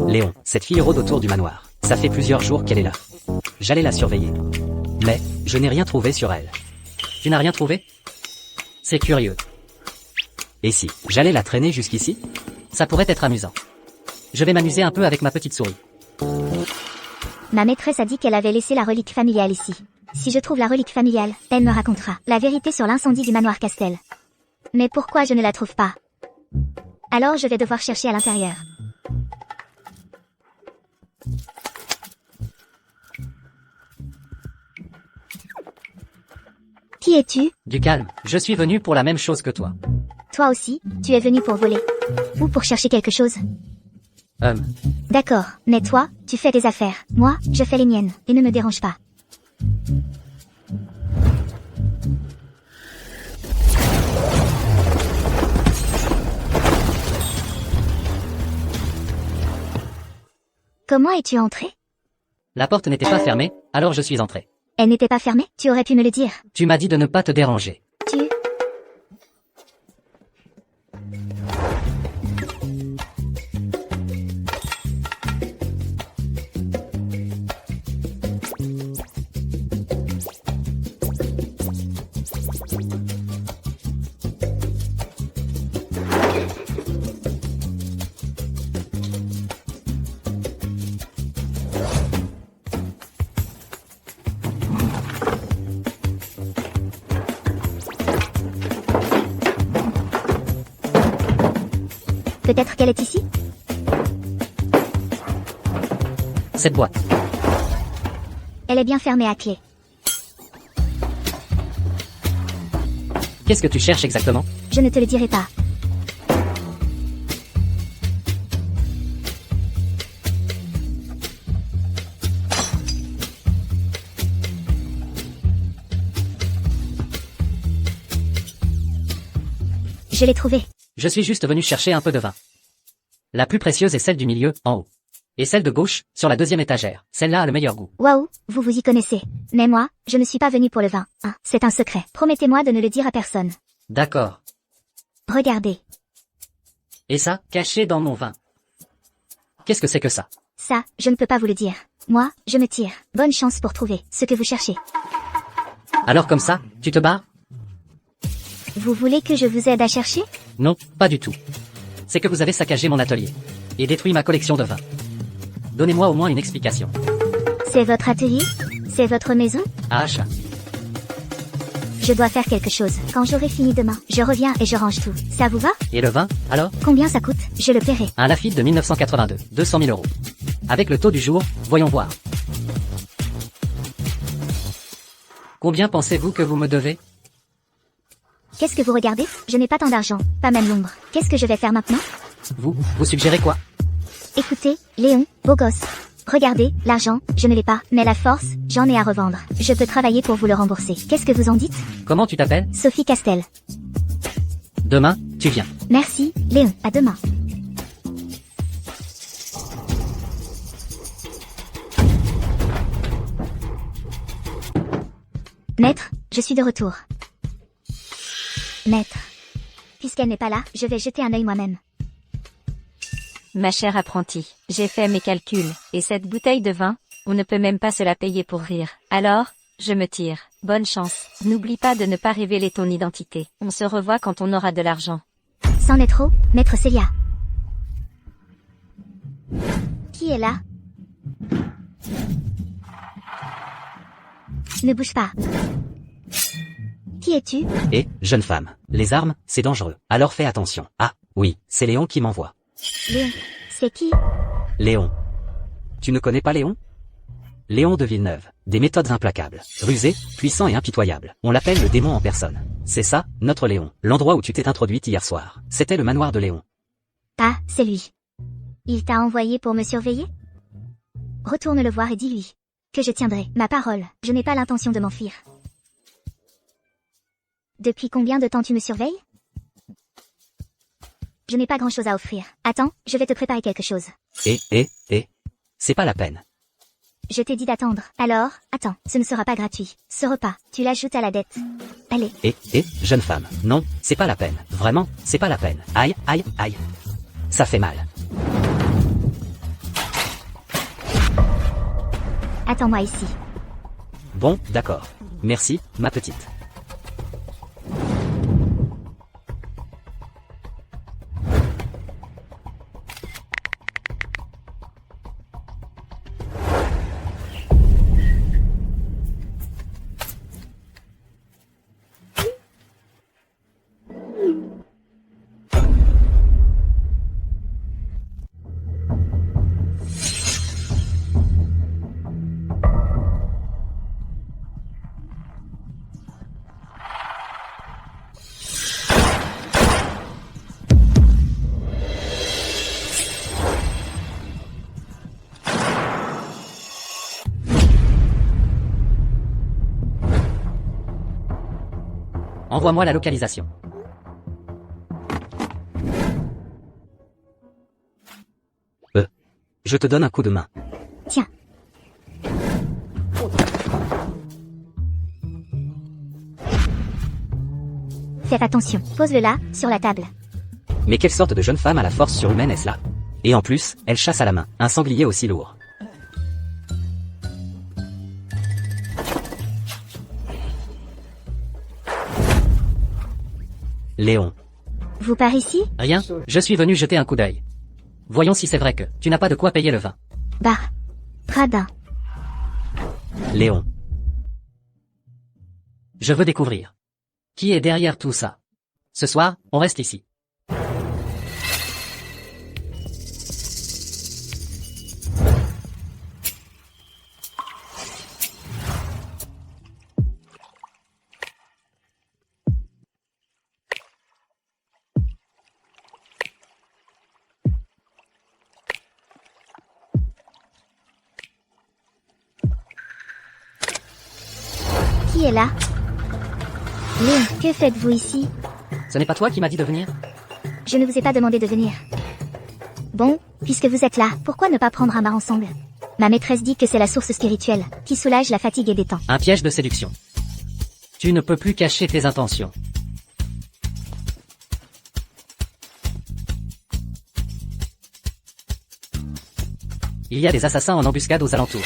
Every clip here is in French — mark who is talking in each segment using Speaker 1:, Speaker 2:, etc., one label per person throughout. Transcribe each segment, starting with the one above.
Speaker 1: Léon, cette fille rôde autour du manoir. Ça fait plusieurs jours qu'elle est là. J'allais la surveiller. Mais, je n'ai rien trouvé sur elle. Tu n'as rien trouvé? C'est curieux. Et si, j'allais la traîner jusqu'ici? Ça pourrait être amusant. Je vais m'amuser un peu avec ma petite souris.
Speaker 2: Ma maîtresse a dit qu'elle avait laissé la relique familiale ici. Si je trouve la relique familiale, elle me racontera la vérité sur l'incendie du manoir Castel. Mais pourquoi je ne la trouve pas? Alors je vais devoir chercher à l'intérieur. Qui es-tu?
Speaker 1: Du calme, je suis venu pour la même chose que toi.
Speaker 2: Toi aussi, tu es venu pour voler. Ou pour chercher quelque chose. D'accord, mais toi, tu fais tes affaires. Moi, je fais les miennes, et ne me dérange pas. Comment es-tu entré?
Speaker 1: La porte n'était pas fermée, alors je suis entré.
Speaker 2: Elle n'était pas fermée? Tu aurais pu me le dire.
Speaker 1: Tu m'as dit de ne pas te déranger.
Speaker 2: Peut-être qu'elle est ici?
Speaker 1: Cette boîte.
Speaker 2: Elle est bien fermée à clé.
Speaker 1: Qu'est-ce que tu cherches exactement?
Speaker 2: Je ne te le dirai pas. Je l'ai trouvée.
Speaker 1: Je suis juste venu chercher un peu de vin. La plus précieuse est celle du milieu, en haut. Et celle de gauche, sur la deuxième étagère. Celle-là a le meilleur goût.
Speaker 2: Waouh, vous vous y connaissez. Mais moi, je ne suis pas venu pour le vin. Hein, c'est un secret. Promettez-moi de ne le dire à personne.
Speaker 1: D'accord.
Speaker 2: Regardez.
Speaker 1: Et ça, caché dans mon vin. Qu'est-ce que c'est que ça?
Speaker 2: Ça, je ne peux pas vous le dire. Moi, je me tire. Bonne chance pour trouver ce que vous cherchez.
Speaker 1: Alors comme ça, tu te barres?
Speaker 2: Vous voulez que je vous aide à chercher?
Speaker 1: Non, pas du tout. C'est que vous avez saccagé mon atelier. Et détruit ma collection de vin. Donnez-moi au moins une explication.
Speaker 2: C'est votre atelier? C'est votre maison?
Speaker 1: Ah, achat.
Speaker 2: Je dois faire quelque chose. Quand j'aurai fini demain, je reviens et je range tout. Ça vous va?
Speaker 1: Et le vin, alors?
Speaker 2: Combien ça coûte? Je le paierai.
Speaker 1: Un Lafite de 1982, 200 000 €. Avec le taux du jour, voyons voir. Combien pensez-vous que vous me devez?
Speaker 2: Qu'est-ce que vous regardez? Je n'ai pas tant d'argent, pas même l'ombre. Qu'est-ce que je vais faire maintenant?
Speaker 1: Vous suggérez quoi?
Speaker 2: Écoutez, Léon, beau gosse. Regardez, l'argent, je ne l'ai pas, mais la force, j'en ai à revendre. Je peux travailler pour vous le rembourser. Qu'est-ce que vous en dites?
Speaker 1: Comment tu t'appelles?
Speaker 2: Sophie Castel.
Speaker 1: Demain, tu viens.
Speaker 2: Merci, Léon, à demain. Maître, je suis de retour. Maître. Puisqu'elle n'est pas là, je vais jeter un œil moi-même.
Speaker 3: Ma chère apprentie, j'ai fait mes calculs, et cette bouteille de vin, on ne peut même pas se la payer pour rire. Alors, je me tire. Bonne chance. N'oublie pas de ne pas révéler ton identité. On se revoit quand on aura de l'argent.
Speaker 2: C'en est trop, maître Célia. Qui est là? Ne bouge pas. Qui es-tu?
Speaker 1: Et, jeune femme, les armes, c'est dangereux. Alors fais attention. Ah, oui, c'est Léon qui m'envoie.
Speaker 2: Léon. C'est qui?
Speaker 1: Léon. Tu ne connais pas Léon? Léon de Villeneuve. Des méthodes implacables. Rusé, puissant et impitoyable. On l'appelle le démon en personne. C'est ça, notre Léon. L'endroit où tu t'es introduite hier soir. C'était le manoir de Léon.
Speaker 2: Ah, c'est lui. Il t'a envoyé pour me surveiller? Retourne le voir et dis-lui que je tiendrai ma parole. Je n'ai pas l'intention de m'enfuir. Depuis combien de temps tu me surveilles? Je n'ai pas grand-chose à offrir. Attends, je vais te préparer quelque chose.
Speaker 1: C'est pas la peine.
Speaker 2: Je t'ai dit d'attendre. Alors, attends, ce ne sera pas gratuit. Ce repas, tu l'ajoutes à la dette. Allez.
Speaker 1: Jeune femme, non, c'est pas la peine. Vraiment, c'est pas la peine. Aïe, aïe, aïe. Ça fait mal.
Speaker 2: Attends-moi ici.
Speaker 1: Bon, d'accord. Merci, ma petite. Envoie-moi la localisation. Je te donne un coup de main.
Speaker 2: Tiens. Faites attention. Pose-le là, sur la table.
Speaker 1: Mais quelle sorte de jeune femme à la force surhumaine est-ce là? Et en plus, elle chasse à la main, un sanglier aussi lourd. Léon.
Speaker 2: Vous par ici?
Speaker 1: Rien, je suis venu jeter un coup d'œil. Voyons si c'est vrai que tu n'as pas de quoi payer le vin.
Speaker 2: Bah. Radin.
Speaker 1: Léon. Je veux découvrir. Qui est derrière tout ça? Ce soir, on reste ici.
Speaker 2: Qui est là? Léon, que faites-vous ici?
Speaker 1: Ce n'est pas toi qui m'as dit de venir?
Speaker 2: Je ne vous ai pas demandé de venir. Bon, puisque vous êtes là, pourquoi ne pas prendre un bain ensemble? Ma maîtresse dit que c'est la source spirituelle, qui soulage la fatigue et détend.
Speaker 1: Un piège de séduction. Tu ne peux plus cacher tes intentions. Il y a des assassins en embuscade aux alentours.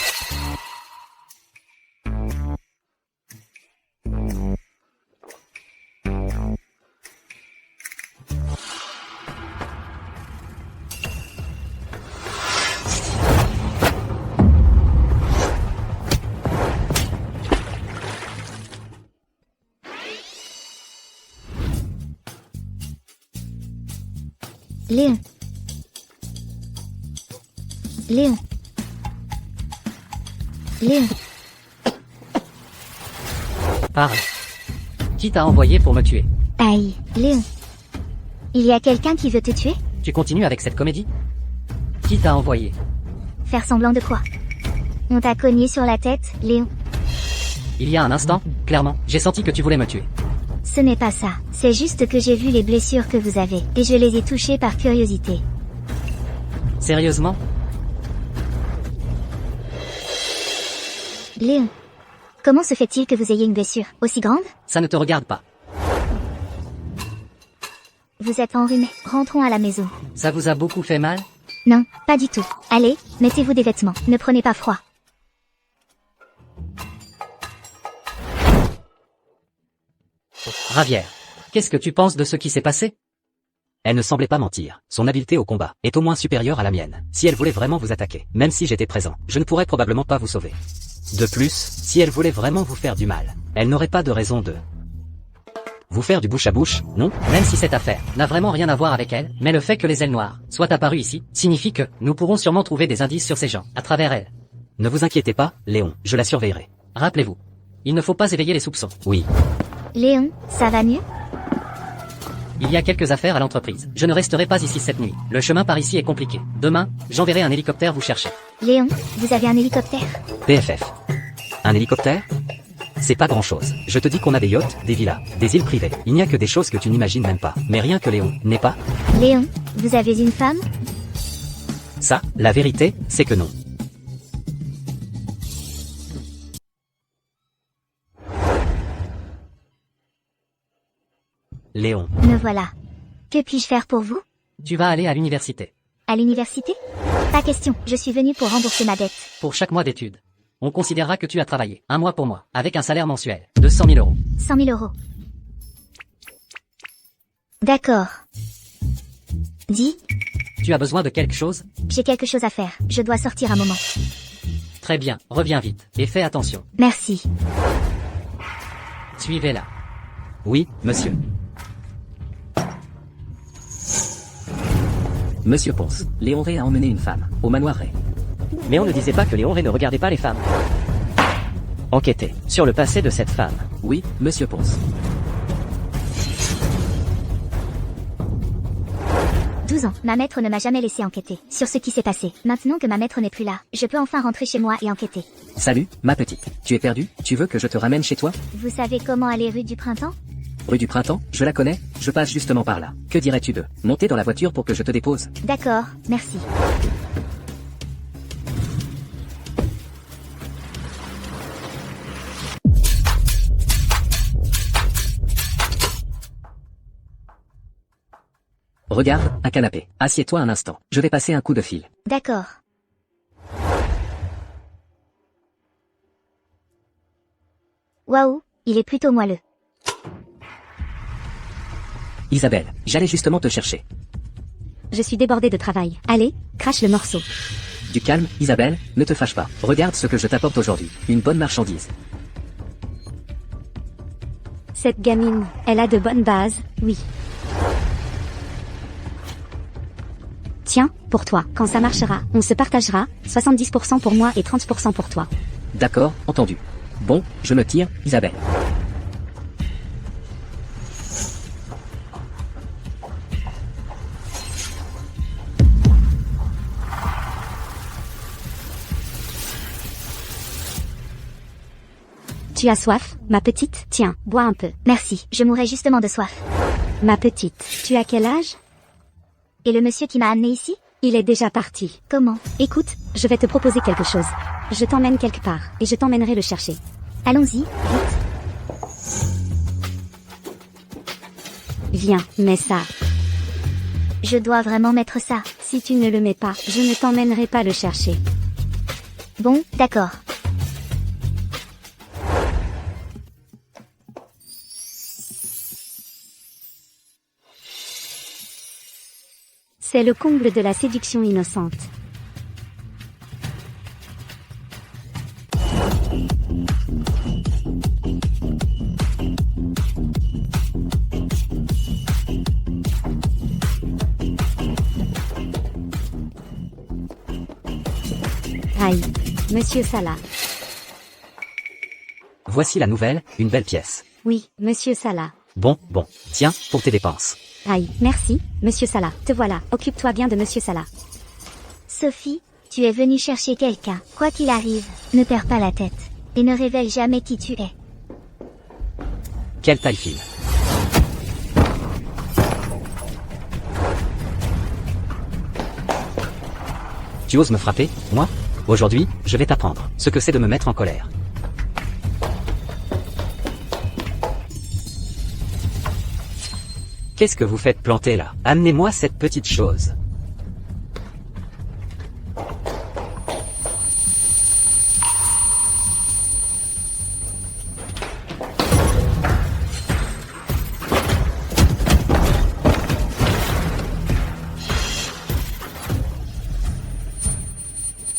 Speaker 2: Léon. Léon. Léon.
Speaker 1: Parle. Qui t'a envoyé pour me tuer?
Speaker 2: Aïe, Léon. Il y a quelqu'un qui veut te tuer?
Speaker 1: Tu continues avec cette comédie? Qui t'a envoyé?
Speaker 2: Faire semblant de quoi? On t'a cogné sur la tête, Léon.
Speaker 1: Il y a un instant, clairement, j'ai senti que tu voulais me tuer.
Speaker 2: Ce n'est pas ça. C'est juste que j'ai vu les blessures que vous avez, et je les ai touchées par curiosité.
Speaker 1: Sérieusement?
Speaker 2: Léon. Comment se fait-il que vous ayez une blessure aussi grande?
Speaker 1: Ça ne te regarde pas.
Speaker 2: Vous êtes enrhumé. Rentrons à la maison.
Speaker 1: Ça vous a beaucoup fait mal?
Speaker 2: Non, pas du tout. Allez, mettez-vous des vêtements. Ne prenez pas froid.
Speaker 1: Ravière. Qu'est-ce que tu penses de ce qui s'est passé? Elle ne semblait pas mentir. Son habileté au combat est au moins supérieure à la mienne. Si elle voulait vraiment vous attaquer, même si j'étais présent, je ne pourrais probablement pas vous sauver. De plus, si elle voulait vraiment vous faire du mal, elle n'aurait pas de raison de vous faire du bouche à bouche, non? Même si cette affaire n'a vraiment rien à voir avec elle, mais le fait que les ailes noires soient apparues ici, signifie que nous pourrons sûrement trouver des indices sur ces gens, à travers elle. Ne vous inquiétez pas, Léon, je la surveillerai. Rappelez-vous, il ne faut pas éveiller les soupçons. Oui.
Speaker 2: Léon, ça va mieux?
Speaker 1: Il y a quelques affaires à l'entreprise. Je ne resterai pas ici cette nuit. Le chemin par ici est compliqué. Demain, j'enverrai un hélicoptère vous chercher.
Speaker 2: Léon, vous avez un hélicoptère?
Speaker 1: PFF. Un hélicoptère? C'est pas grand-chose. Je te dis qu'on a des yachts, des villas, des îles privées. Il n'y a que des choses que tu n'imagines même pas. Mais rien que Léon, n'est pas?
Speaker 2: Léon, vous avez une femme?
Speaker 1: Ça, la vérité, c'est que non. Léon.
Speaker 2: Me voilà. Que puis-je faire pour vous?
Speaker 1: Tu vas aller à l'université.
Speaker 2: À l'université? Pas question, je suis venue pour rembourser ma dette.
Speaker 1: Pour chaque mois d'études. On considérera que tu as travaillé, un mois pour mois, avec un salaire mensuel de 100 000 euros.
Speaker 2: 100 000 euros. D'accord. Dis,
Speaker 1: Tu as besoin de quelque chose?
Speaker 2: j'ai quelque chose à faire. Je dois sortir un moment.
Speaker 1: Très bien, reviens vite, et fais attention.
Speaker 2: Merci.
Speaker 1: Suivez-la. Oui, monsieur.
Speaker 4: Monsieur Ponce, Léon Ray a emmené une femme, au manoir Ray.
Speaker 5: Mais on ne disait pas que Léon Ray ne regardait pas les femmes. Enquêtez sur le passé de cette femme.
Speaker 4: Oui, monsieur Ponce.
Speaker 2: 12 ans. Ma maître ne m'a jamais laissé enquêter sur ce qui s'est passé. Maintenant que ma maître n'est plus là, je peux enfin rentrer chez moi et enquêter.
Speaker 4: Salut, ma petite. Tu es perdue? Tu veux que je te ramène chez toi?
Speaker 2: Vous savez comment aller rue du Printemps?
Speaker 4: Rue du Printemps, je la connais, je passe justement par là. Que dirais-tu de monter dans la voiture pour que je te dépose?
Speaker 2: D'accord, merci.
Speaker 4: Regarde, un canapé. Assieds-toi un instant. Je vais passer un coup de fil.
Speaker 2: D'accord. Waouh, il est plutôt moelleux.
Speaker 4: Isabelle, j'allais justement te chercher.
Speaker 6: Je suis débordée de travail. Allez, crache le morceau.
Speaker 4: Du calme, Isabelle, ne te fâche pas. Regarde ce que je t'apporte aujourd'hui. Une bonne marchandise.
Speaker 6: Cette gamine, elle a de bonnes bases, oui. Tiens, pour toi, quand ça marchera, on se partagera, 70% pour moi et 30% pour toi.
Speaker 4: D'accord, entendu. Bon, je me tire, Isabelle.
Speaker 6: Tu as soif, ma petite? Tiens, bois un peu.
Speaker 2: Merci, je mourrais justement de soif.
Speaker 6: Ma petite, tu as quel âge?
Speaker 2: Et le monsieur qui m'a amené ici?
Speaker 6: Il est déjà parti.
Speaker 2: Comment?
Speaker 6: Écoute, je vais te proposer quelque chose. Je t'emmène quelque part, et je t'emmènerai le chercher.
Speaker 2: Allons-y, vite.
Speaker 6: Viens, mets ça.
Speaker 2: Je dois vraiment mettre ça.
Speaker 6: Si tu ne le mets pas, je ne t'emmènerai pas le chercher.
Speaker 2: Bon, d'accord.
Speaker 6: C'est le comble de la séduction innocente. Aïe, Monsieur Salah.
Speaker 1: Voici la nouvelle, une belle pièce.
Speaker 6: Oui, Monsieur Salah.
Speaker 1: Bon, tiens, pour tes dépenses.
Speaker 6: Aïe, merci, Monsieur Salah. Te voilà, occupe-toi bien de Monsieur Salah.
Speaker 2: Sophie, tu es venue chercher quelqu'un. Quoi qu'il arrive, ne perds pas la tête. Et ne révèle jamais qui tu es.
Speaker 1: Quelle taille fine. Tu oses me frapper, moi? Aujourd'hui, je vais t'apprendre ce que c'est de me mettre en colère. Qu'est-ce que vous faites planter là? Amenez-moi cette petite chose.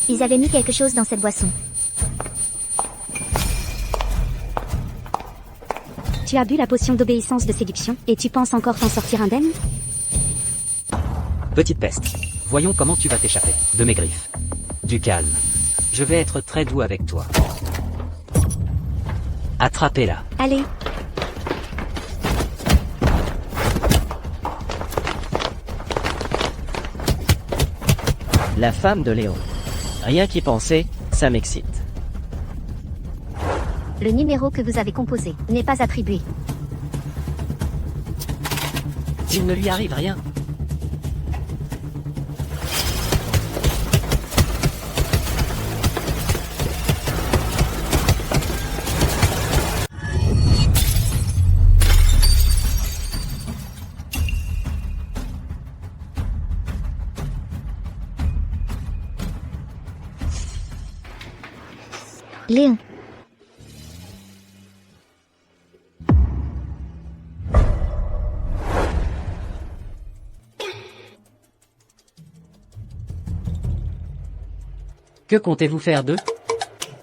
Speaker 2: Ils avaient mis quelque chose dans cette boisson.
Speaker 6: Tu as bu la potion d'obéissance de séduction, et tu penses encore t'en sortir indemne?
Speaker 1: Petite peste. Voyons comment tu vas t'échapper de mes griffes. Du calme. Je vais être très doux avec toi. Attrapez-la.
Speaker 6: Allez.
Speaker 5: La femme de Léon. Rien qu'y penser, ça m'excite.
Speaker 2: Le numéro que vous avez composé n'est pas attribué.
Speaker 1: Il ne lui arrive rien.
Speaker 2: Léon.
Speaker 1: Que comptez-vous faire d'eux?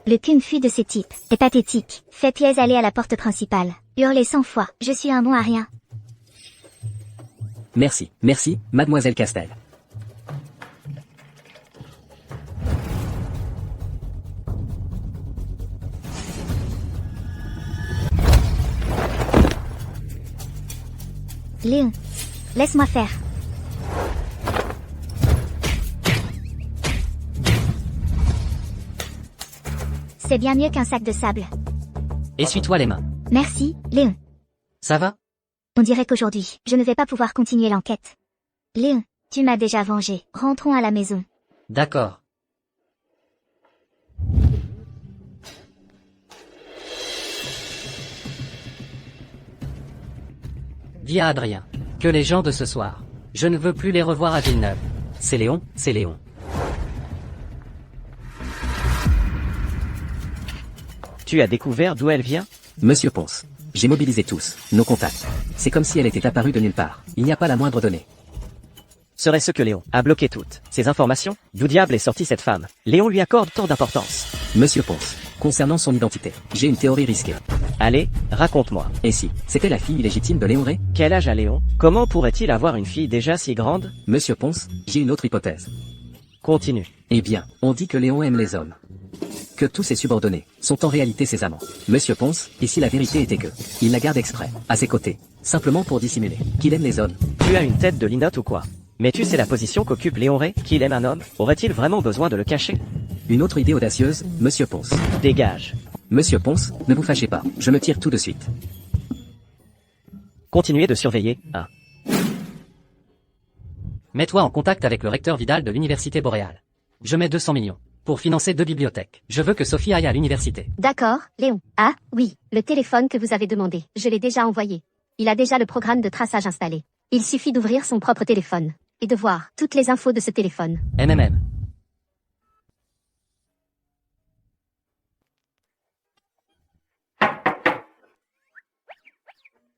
Speaker 2: Le qu'une fuit de ces types est pathétique. Faites-les aller à la porte principale. Hurlez 100 fois. Je suis un bon à rien.
Speaker 4: Merci, merci, mademoiselle Castel.
Speaker 2: Léon. Laisse-moi faire. C'est bien mieux qu'un sac de sable.
Speaker 1: Essuie-toi les mains.
Speaker 2: Merci, Léon.
Speaker 1: Ça va?
Speaker 2: On dirait qu'aujourd'hui, je ne vais pas pouvoir continuer l'enquête. Léon, tu m'as déjà vengé. Rentrons à la maison.
Speaker 1: D'accord. Dis à Adrien que les gens de ce soir, je ne veux plus les revoir à Villeneuve. C'est Léon, c'est Léon.
Speaker 5: Tu as découvert d'où elle vient?
Speaker 4: Monsieur Ponce. J'ai mobilisé tous, nos contacts. C'est comme si elle était apparue de nulle part. Il n'y a pas la moindre donnée.
Speaker 5: Serait-ce que Léon a bloqué toutes ces informations? D'où diable est sortie cette femme? Léon lui accorde tant d'importance.
Speaker 4: Monsieur Ponce. Concernant son identité, j'ai une théorie risquée.
Speaker 5: Allez, raconte-moi.
Speaker 4: Et si, c'était la fille illégitime de Léon Ray?
Speaker 5: Quel âge a Léon? Comment pourrait-il avoir une fille déjà si grande?
Speaker 4: Monsieur Ponce, j'ai une autre hypothèse.
Speaker 5: Continue.
Speaker 4: Eh bien, on dit que Léon aime les hommes. Que tous ses subordonnés sont en réalité ses amants. Monsieur Ponce, et si la vérité était que, il la garde exprès, à ses côtés, simplement pour dissimuler qu'il aime les hommes.
Speaker 5: Tu as une tête de linotte ou quoi? Mais tu sais la position qu'occupe Léon Ray, qu'il aime un homme? Aurait-il vraiment besoin de le cacher?
Speaker 4: Une autre idée audacieuse, Monsieur Ponce.
Speaker 5: Dégage.
Speaker 4: Monsieur Ponce, ne vous fâchez pas, je me tire tout de suite.
Speaker 5: Continuez de surveiller, hein.
Speaker 1: Mets-toi en contact avec le recteur Vidal de l'université boréale. Je mets 200 millions pour financer 2 bibliothèques. Je veux que Sophie aille à l'université.
Speaker 6: D'accord, Léon. Ah, oui, le téléphone que vous avez demandé. Je l'ai déjà envoyé. Il a déjà le programme de traçage installé. Il suffit d'ouvrir son propre téléphone et de voir toutes les infos de ce téléphone.
Speaker 1: MMM.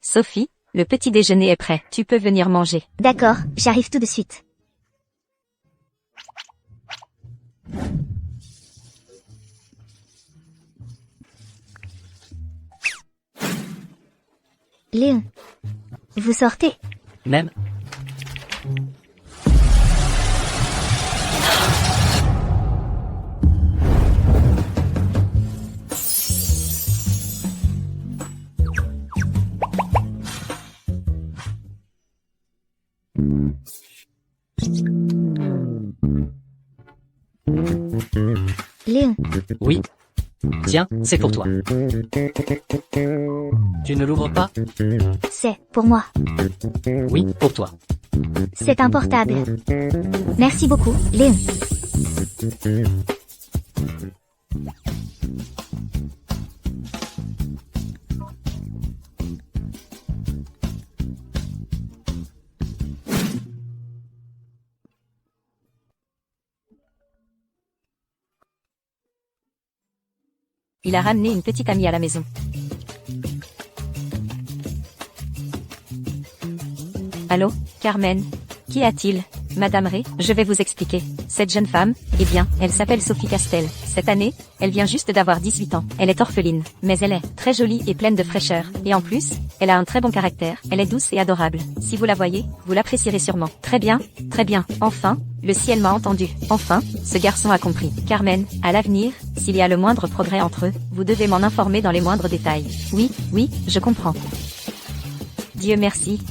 Speaker 3: Sophie, le petit déjeuner est prêt. Tu peux venir manger.
Speaker 2: D'accord, j'arrive tout de suite. Léon. Vous sortez?
Speaker 1: Même.
Speaker 2: Léon.
Speaker 1: Oui. Tiens, c'est pour toi. Tu ne l'ouvres pas?
Speaker 2: C'est pour moi.
Speaker 1: Oui, pour toi.
Speaker 2: C'est un portable. Merci beaucoup, Léon.
Speaker 3: Il a ramené une petite amie à la maison. Allô, Carmen? Qu'y a-t-il? Madame Ray, je vais vous expliquer. Cette jeune femme, eh bien, elle s'appelle Sophie Castel. Cette année, elle vient juste d'avoir 18 ans. Elle est orpheline, mais elle est très jolie et pleine de fraîcheur. Et en plus, elle a un très bon caractère. Elle est douce et adorable. Si vous la voyez, vous l'apprécierez sûrement. Très bien, très bien. Enfin, le ciel m'a entendu. Enfin, ce garçon a compris. Carmen, à l'avenir, s'il y a le moindre progrès entre eux, vous devez m'en informer dans les moindres détails. Oui, oui, je comprends. Dieu merci.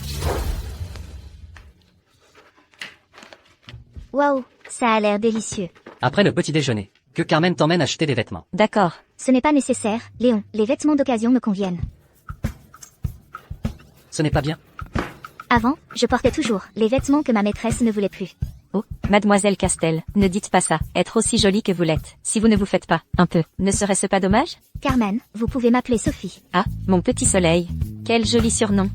Speaker 2: Waouh, ça a l'air délicieux.
Speaker 1: Après le petit déjeuner, que Carmen t'emmène acheter des vêtements.
Speaker 3: D'accord.
Speaker 2: Ce n'est pas nécessaire, Léon. Les vêtements d'occasion me conviennent.
Speaker 1: Ce n'est pas bien?
Speaker 2: Avant, je portais toujours les vêtements que ma maîtresse ne voulait plus.
Speaker 3: Oh, mademoiselle Castel, ne dites pas ça. Être aussi jolie que vous l'êtes. Si vous ne vous faites pas, un peu, ne serait-ce pas dommage?
Speaker 2: Carmen, vous pouvez m'appeler Sophie.
Speaker 3: Ah, mon petit soleil. Quel joli surnom.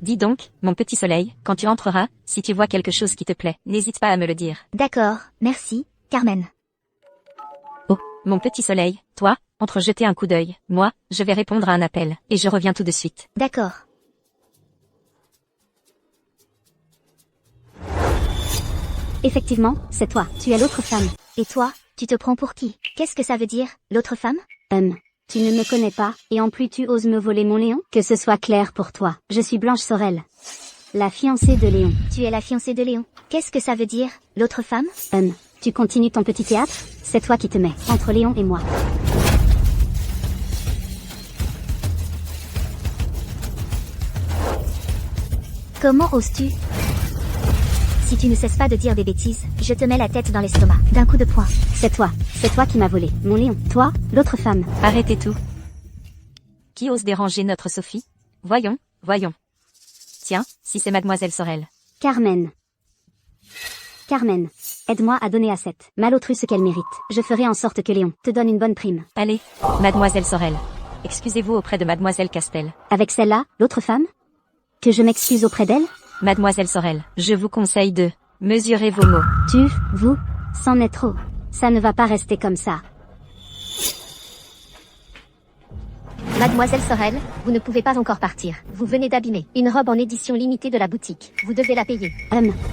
Speaker 3: Dis donc, mon petit soleil, quand tu entreras, si tu vois quelque chose qui te plaît, n'hésite pas à me le dire.
Speaker 2: D'accord, merci, Carmen.
Speaker 3: Oh, mon petit soleil, toi, entre jeter un coup d'œil. Moi, je vais répondre à un appel, et je reviens tout de suite.
Speaker 2: D'accord.
Speaker 6: Effectivement, c'est toi. Tu es l'autre femme.
Speaker 2: Et toi, tu te prends pour qui? Qu'est-ce que ça veut dire, l'autre femme?
Speaker 6: Tu ne me connais pas, et en plus tu oses me voler mon Léon? Que ce soit clair pour toi. Je suis Blanche Sorel. La fiancée de Léon.
Speaker 2: Tu es la fiancée de Léon. Qu'est-ce que ça veut dire, l'autre femme?
Speaker 6: Tu continues ton petit théâtre? C'est toi qui te mets entre Léon et moi.
Speaker 2: Comment oses-tu? Si tu ne cesses pas de dire des bêtises, je te mets la tête dans l'estomac, d'un coup de poing.
Speaker 6: C'est toi qui m'as volé mon Léon. Toi, l'autre femme.
Speaker 3: Arrêtez tout. Qui ose déranger notre Sophie? Voyons, voyons. Tiens, si c'est mademoiselle Sorel.
Speaker 6: Carmen, aide-moi à donner à cette malotru ce qu'elle mérite. Je ferai en sorte que Léon te donne une bonne prime.
Speaker 3: Allez, mademoiselle Sorel. Excusez-vous auprès de mademoiselle Castel.
Speaker 6: Avec celle-là, l'autre femme? Que je m'excuse auprès d'elle?
Speaker 3: Mademoiselle Sorel, je vous conseille de mesurer vos mots.
Speaker 6: Vous, c'en est trop. Ça ne va pas rester comme ça.
Speaker 2: Mademoiselle Sorel,
Speaker 6: Vous ne pouvez pas encore partir. Vous venez d'abîmer une robe en édition limitée de la boutique. Vous devez la payer.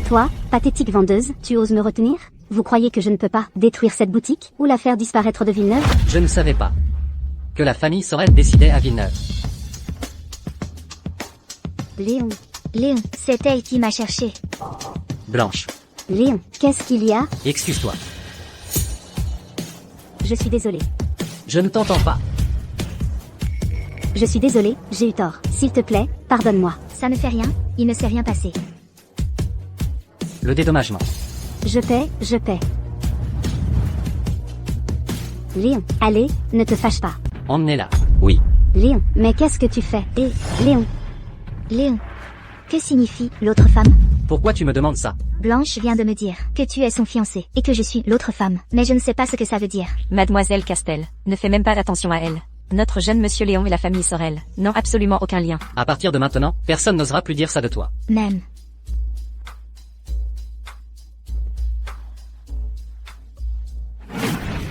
Speaker 6: Toi, pathétique vendeuse, tu oses me retenir? Vous croyez que je ne peux pas détruire cette boutique ou la faire disparaître de Villeneuve?
Speaker 1: Je ne savais pas que la famille Sorel décidait à Villeneuve.
Speaker 6: Léon,
Speaker 2: c'est elle qui m'a cherché.
Speaker 1: Blanche,
Speaker 6: Léon, qu'est-ce qu'il y a?
Speaker 1: excuse-toi.
Speaker 6: Je suis désolée.
Speaker 1: Je ne t'entends pas.
Speaker 6: Je suis désolée, j'ai eu tort. S'il te plaît, pardonne-moi.
Speaker 2: Ça ne fait rien, il ne s'est rien passé.
Speaker 1: Le dédommagement.
Speaker 6: Je paie. Léon, allez, ne te fâche pas.
Speaker 1: Emmenez-la. Oui.
Speaker 6: Léon, mais qu'est-ce que tu fais? Léon,
Speaker 2: Léon. Que signifie l'autre femme?
Speaker 1: Pourquoi tu me demandes ça?
Speaker 2: Blanche vient de me dire que tu es son fiancé et que je suis l'autre femme. Mais je ne sais pas ce que ça veut dire.
Speaker 3: Mademoiselle Castel, ne fais même pas attention à elle. Notre jeune monsieur Léon et la famille Sorel n'ont absolument aucun lien.
Speaker 1: À partir de maintenant, personne n'osera plus dire ça de toi.
Speaker 2: Même.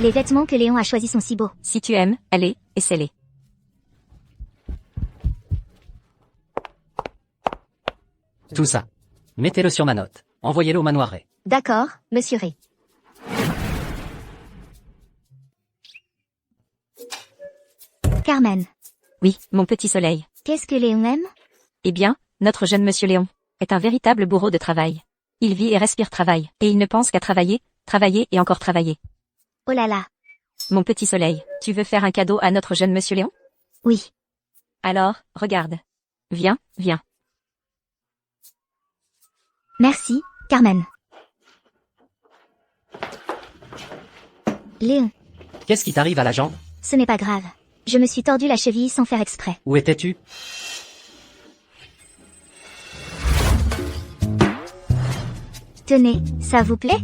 Speaker 2: Les vêtements que Léon a choisis sont si beaux.
Speaker 3: Si tu aimes, allez, essaie-les.
Speaker 1: Tout ça. Mettez-le sur ma note. Envoyez-le au manoir Ray.
Speaker 6: d'accord, monsieur Ray.
Speaker 2: Carmen.
Speaker 3: Oui, mon petit soleil.
Speaker 2: Qu'est-ce que Léon aime?
Speaker 3: Eh bien, notre jeune monsieur Léon est un véritable bourreau de travail. Il vit et respire travail, et il ne pense qu'à travailler, travailler et encore travailler.
Speaker 2: Oh là là.
Speaker 3: Mon petit soleil, tu veux faire un cadeau à notre jeune monsieur Léon?
Speaker 2: Oui.
Speaker 3: Alors, regarde. Viens, viens.
Speaker 2: Merci, Carmen. Léon.
Speaker 1: Qu'est-ce qui t'arrive à la jambe?
Speaker 2: Ce n'est pas grave. Je me suis tordu la cheville sans faire exprès.
Speaker 1: Où étais-tu?
Speaker 2: Tenez, ça vous plaît?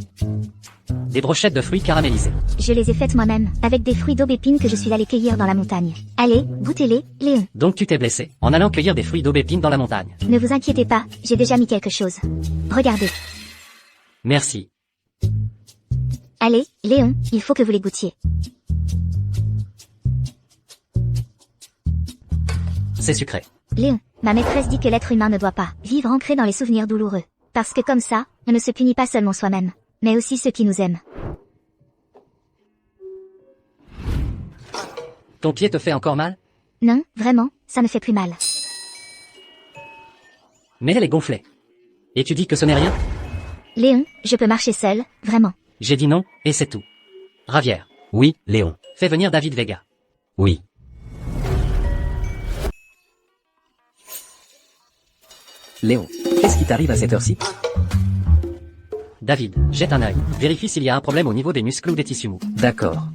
Speaker 1: Des brochettes de fruits caramélisés.
Speaker 2: Je les ai faites moi-même, avec des fruits d'aubépine que je suis allé cueillir dans la montagne. Allez, goûtez-les, Léon.
Speaker 1: Donc tu t'es blessé, en allant cueillir des fruits d'aubépine dans la montagne.
Speaker 2: Ne vous inquiétez pas, j'ai déjà mis quelque chose. Regardez.
Speaker 1: Merci.
Speaker 2: Allez, Léon, il faut que vous les goûtiez.
Speaker 1: C'est sucré.
Speaker 2: Léon, ma maîtresse dit que l'être humain ne doit pas vivre ancré dans les souvenirs douloureux. Parce que comme ça, on ne se punit pas seulement soi-même, mais aussi ceux qui nous aiment.
Speaker 1: Ton pied te fait encore mal?
Speaker 2: Non, vraiment, ça me fait plus mal.
Speaker 1: Mais elle est gonflée. Et tu dis que ce n'est rien?
Speaker 2: Léon, je peux marcher seul, vraiment.
Speaker 1: J'ai dit non, et c'est tout. Ravière.
Speaker 7: Oui, Léon.
Speaker 1: Fais venir David Vega.
Speaker 7: Oui.
Speaker 4: Léon, qu'est-ce qui t'arrive à cette heure-ci?
Speaker 1: David, jette un œil. Vérifie s'il y a un problème au niveau des muscles ou des tissus mous.
Speaker 4: D'accord.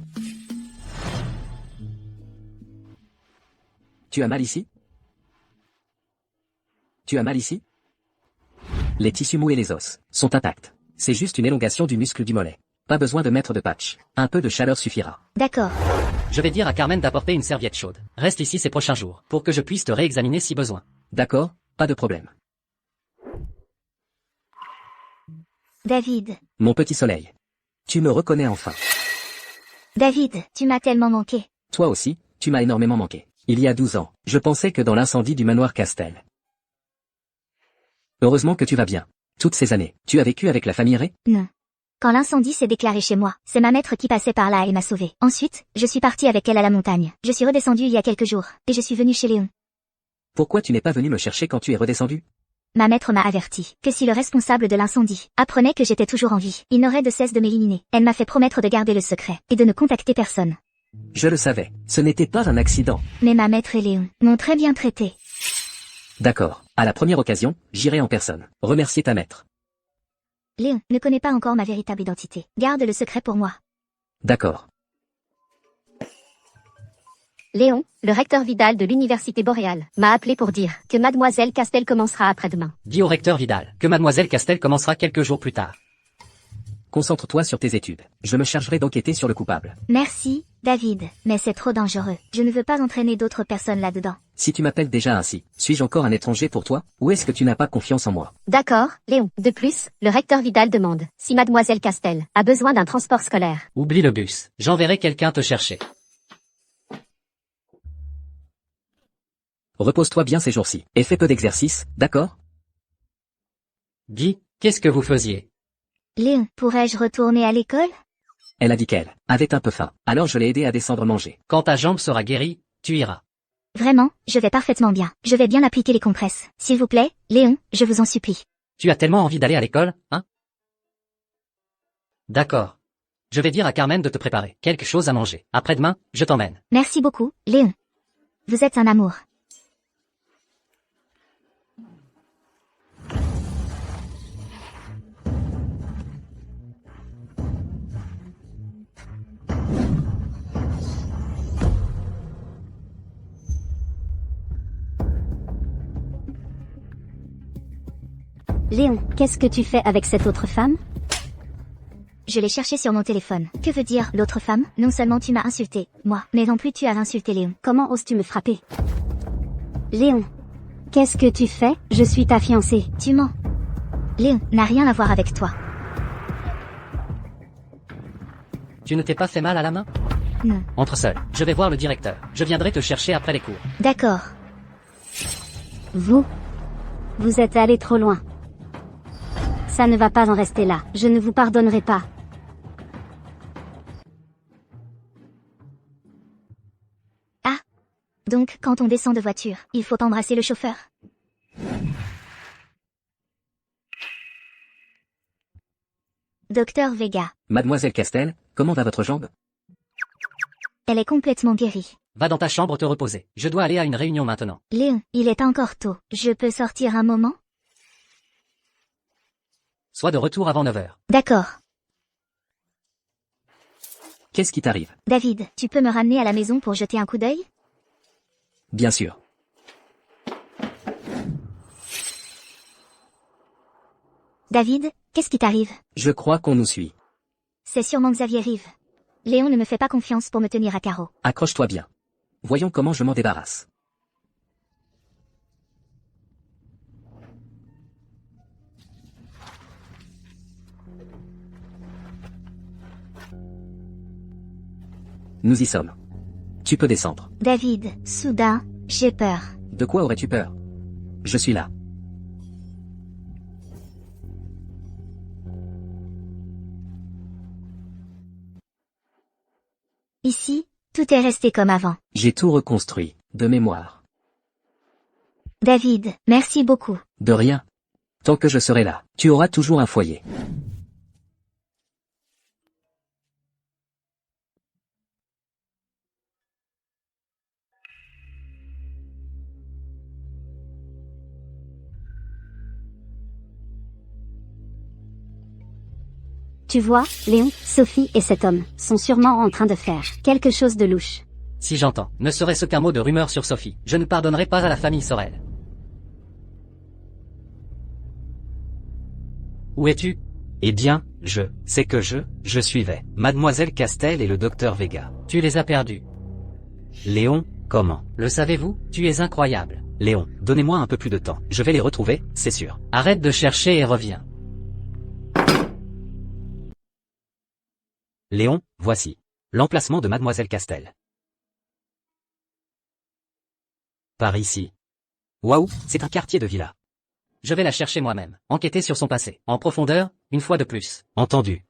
Speaker 4: Tu as mal ici? Tu as mal ici? Les tissus mous et les os sont intacts. C'est juste une élongation du muscle du mollet. Pas besoin de mettre de patch. Un peu de chaleur suffira.
Speaker 2: D'accord.
Speaker 1: Je vais dire à Carmen d'apporter une serviette chaude. Reste ici ces prochains jours, pour que je puisse te réexaminer si besoin.
Speaker 4: D'accord, pas de problème.
Speaker 2: David.
Speaker 4: Mon petit soleil. Tu me reconnais enfin.
Speaker 2: David, tu m'as tellement manqué.
Speaker 4: Toi aussi, tu m'as énormément manqué. Il y a 12 ans, je pensais que dans l'incendie du manoir Castel. Heureusement que tu vas bien. Toutes ces années, tu as vécu avec la famille Ray?
Speaker 2: Non. Quand l'incendie s'est déclaré chez moi, c'est ma maître qui passait par là et m'a sauvée. Ensuite, je suis partie avec elle à la montagne. Je suis redescendue il y a quelques jours, et je suis venue chez Léon.
Speaker 4: Pourquoi tu n'es pas venu me chercher quand tu es redescendu?
Speaker 2: Ma maître m'a averti que si le responsable de l'incendie apprenait que j'étais toujours en vie, il n'aurait de cesse de m'éliminer. Elle m'a fait promettre de garder le secret et de ne contacter personne.
Speaker 4: Je le savais, ce n'était pas un accident.
Speaker 2: Mais ma maître et Léon m'ont très bien traité.
Speaker 4: D'accord, à la première occasion, j'irai en personne. Remercier ta maître.
Speaker 2: Léon ne connaît pas encore ma véritable identité. Garde le secret pour moi.
Speaker 4: D'accord.
Speaker 6: Léon, le recteur Vidal de l'Université Boréale, m'a appelé pour dire que Mademoiselle Castel commencera après-demain.
Speaker 1: Dis au recteur Vidal que Mademoiselle Castel commencera quelques jours plus tard.
Speaker 4: Concentre-toi sur tes études. Je me chargerai d'enquêter sur le coupable.
Speaker 2: Merci, David, mais c'est trop dangereux. Je ne veux pas entraîner d'autres personnes là-dedans.
Speaker 4: Si tu m'appelles déjà ainsi, suis-je encore un étranger pour toi, ou est-ce que tu n'as pas confiance en moi?
Speaker 6: D'accord, Léon. De plus, le recteur Vidal demande si Mademoiselle Castel a besoin d'un transport scolaire.
Speaker 1: Oublie le bus. J'enverrai quelqu'un te chercher.
Speaker 4: Repose-toi bien ces jours-ci, et fais peu d'exercice, d'accord?
Speaker 1: Guy, qu'est-ce que vous faisiez?
Speaker 2: Léon, pourrais-je retourner à l'école?
Speaker 4: Elle a dit qu'elle avait un peu faim, alors je l'ai aidé à descendre manger.
Speaker 1: Quand ta jambe sera guérie, tu iras.
Speaker 2: Vraiment, je vais parfaitement bien. Je vais bien appliquer les compresses. S'il vous plaît, Léon, je vous en supplie.
Speaker 1: Tu as tellement envie d'aller à l'école, hein? D'accord. Je vais dire à Carmen de te préparer quelque chose à manger. Après-demain, je t'emmène.
Speaker 2: Merci beaucoup, Léon. Vous êtes un amour.
Speaker 6: Léon, qu'est-ce que tu fais avec cette autre femme?
Speaker 2: Je l'ai cherché sur mon téléphone. Que veut dire l'autre femme? Non seulement tu m'as insulté, moi, mais non plus tu as insulté Léon.
Speaker 6: Comment oses-tu me frapper? Léon, qu'est-ce que tu fais? Je suis ta fiancée.
Speaker 2: Tu mens. Léon n'a rien à voir avec toi.
Speaker 1: Tu ne t'es pas fait mal à la main?
Speaker 2: Non.
Speaker 1: Entre seuls. Je vais voir le directeur. Je viendrai te chercher après les cours.
Speaker 2: D'accord.
Speaker 6: Vous êtes allé trop loin. Ça ne va pas en rester là. Je ne vous pardonnerai pas.
Speaker 2: Ah. Donc, quand on descend de voiture, il faut embrasser le chauffeur. Docteur Vega.
Speaker 4: Mademoiselle Castel, comment va votre jambe?
Speaker 2: Elle est complètement guérie.
Speaker 1: Va dans ta chambre te reposer. Je dois aller à une réunion maintenant.
Speaker 2: Léon, il est encore tôt. Je peux sortir un moment?
Speaker 1: Sois de retour avant 9 heures.
Speaker 2: D'accord.
Speaker 4: Qu'est-ce qui t'arrive?
Speaker 2: David, tu peux me ramener à la maison pour jeter un coup d'œil?
Speaker 4: Bien sûr.
Speaker 2: David, qu'est-ce qui t'arrive?
Speaker 4: Je crois qu'on nous suit.
Speaker 2: C'est sûrement Xavier Rive. Léon ne me fait pas confiance pour me tenir à carreau.
Speaker 4: Accroche-toi bien. Voyons comment je m'en débarrasse. Nous y sommes. Tu peux descendre.
Speaker 2: David, soudain, j'ai peur.
Speaker 4: De quoi aurais-tu peur? Je suis là.
Speaker 2: Ici, tout est resté comme avant.
Speaker 4: J'ai tout reconstruit, de mémoire.
Speaker 2: David, merci beaucoup.
Speaker 4: De rien. Tant que je serai là, tu auras toujours un foyer.
Speaker 6: Tu vois, Léon, Sophie et cet homme sont sûrement en train de faire quelque chose de louche.
Speaker 1: Si j'entends, ne serait-ce qu'un mot de rumeur sur Sophie, je ne pardonnerai pas à la famille Sorel. Où es-tu?
Speaker 7: Eh bien, c'est que je suivais Mademoiselle Castel et le docteur Vega.
Speaker 1: Tu les as perdus.
Speaker 7: Léon, comment?
Speaker 1: Le savez-vous? Tu es incroyable.
Speaker 7: Léon, donnez-moi un peu plus de temps. Je vais les retrouver, c'est sûr.
Speaker 1: Arrête de chercher et reviens.
Speaker 7: Léon, voici. L'emplacement de Mademoiselle Castel. Par ici. Waouh, c'est un quartier de villa. Je vais la chercher moi-même. Enquêter sur son passé. En profondeur, une fois de plus. Entendu.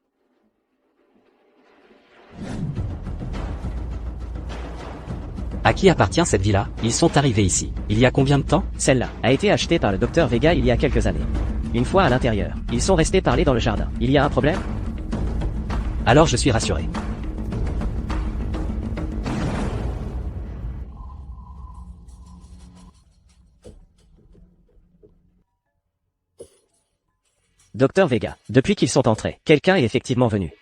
Speaker 7: À qui appartient cette villa? Ils sont arrivés ici. Il y a combien de temps?
Speaker 5: Celle-là a été achetée par le docteur Vega il y a quelques années. Une fois à l'intérieur, ils sont restés parler dans le jardin. Il y a un problème?
Speaker 7: Alors je suis rassuré.
Speaker 5: Docteur Vega, depuis qu'ils sont entrés, quelqu'un est effectivement venu.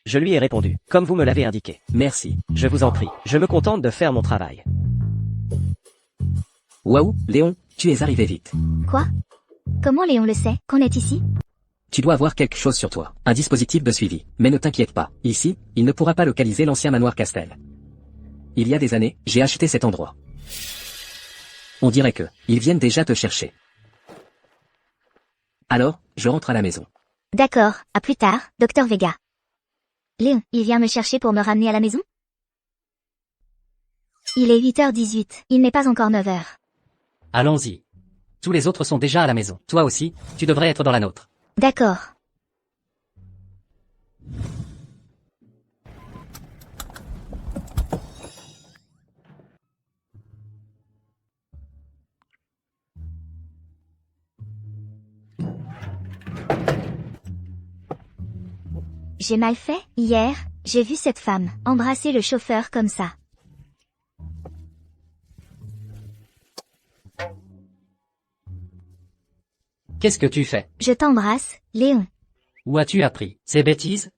Speaker 5: Je lui ai répondu, comme vous me l'avez indiqué. Merci, je vous en prie, je me contente de faire mon travail.
Speaker 4: Waouh, Léon, tu es arrivé vite.
Speaker 2: Quoi? Comment Léon le sait qu'on est ici?
Speaker 4: Tu dois avoir quelque chose sur toi, un dispositif de suivi. Mais ne t'inquiète pas, ici, il ne pourra pas localiser l'ancien manoir Castel. Il y a des années, j'ai acheté cet endroit. On dirait que, ils viennent déjà te chercher. Alors, je rentre à la maison.
Speaker 2: D'accord, à plus tard, Docteur Vega. Léon, il vient me chercher pour me ramener à la maison? Il est 8h18, il n'est pas encore 9h.
Speaker 7: Allons-y. Tous les autres sont déjà à la maison. Toi aussi, tu devrais être dans la nôtre.
Speaker 2: D'accord. J'ai mal fait? Hier, j'ai vu cette femme embrasser le chauffeur comme ça.
Speaker 7: Qu'est-ce que tu fais?
Speaker 2: Je t'embrasse, Léon.
Speaker 7: Où as-tu appris ces bêtises?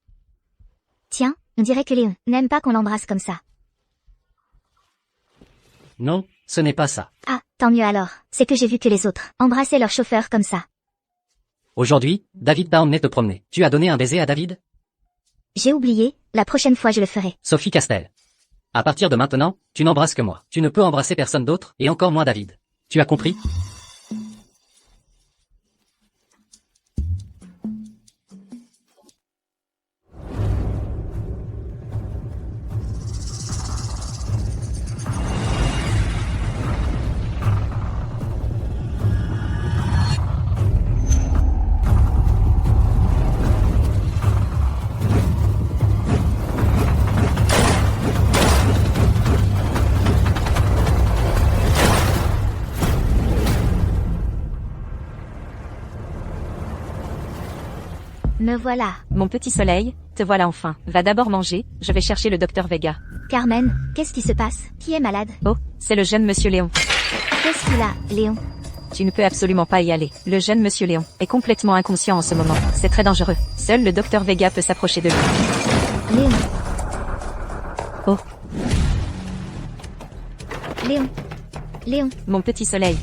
Speaker 2: Tiens, on dirait que Léon n'aime pas qu'on l'embrasse comme ça.
Speaker 7: Non, ce n'est pas ça.
Speaker 2: Ah, tant mieux alors. C'est que j'ai vu que les autres embrassaient leur chauffeur comme ça.
Speaker 7: Aujourd'hui, David t'a emmené te promener. Tu as donné un baiser à David?
Speaker 2: J'ai oublié, la prochaine fois je le ferai.
Speaker 7: Sophie Castel. À partir de maintenant, tu n'embrasses que moi. Tu ne peux embrasser personne d'autre, et encore moins David. Tu as compris?
Speaker 2: Me voilà.
Speaker 3: Mon petit soleil, te voilà enfin. Va d'abord manger, je vais chercher le docteur Vega.
Speaker 2: Carmen, qu'est-ce qui se passe? Qui est malade?
Speaker 3: Oh, c'est le jeune monsieur Léon.
Speaker 2: Qu'est-ce qu'il a, Léon?
Speaker 3: Tu ne peux absolument pas y aller. Le jeune monsieur Léon est complètement inconscient en ce moment. C'est très dangereux. Seul le docteur Vega peut s'approcher de lui.
Speaker 2: Léon.
Speaker 3: Oh.
Speaker 2: Léon. Léon,
Speaker 3: Mon petit soleil.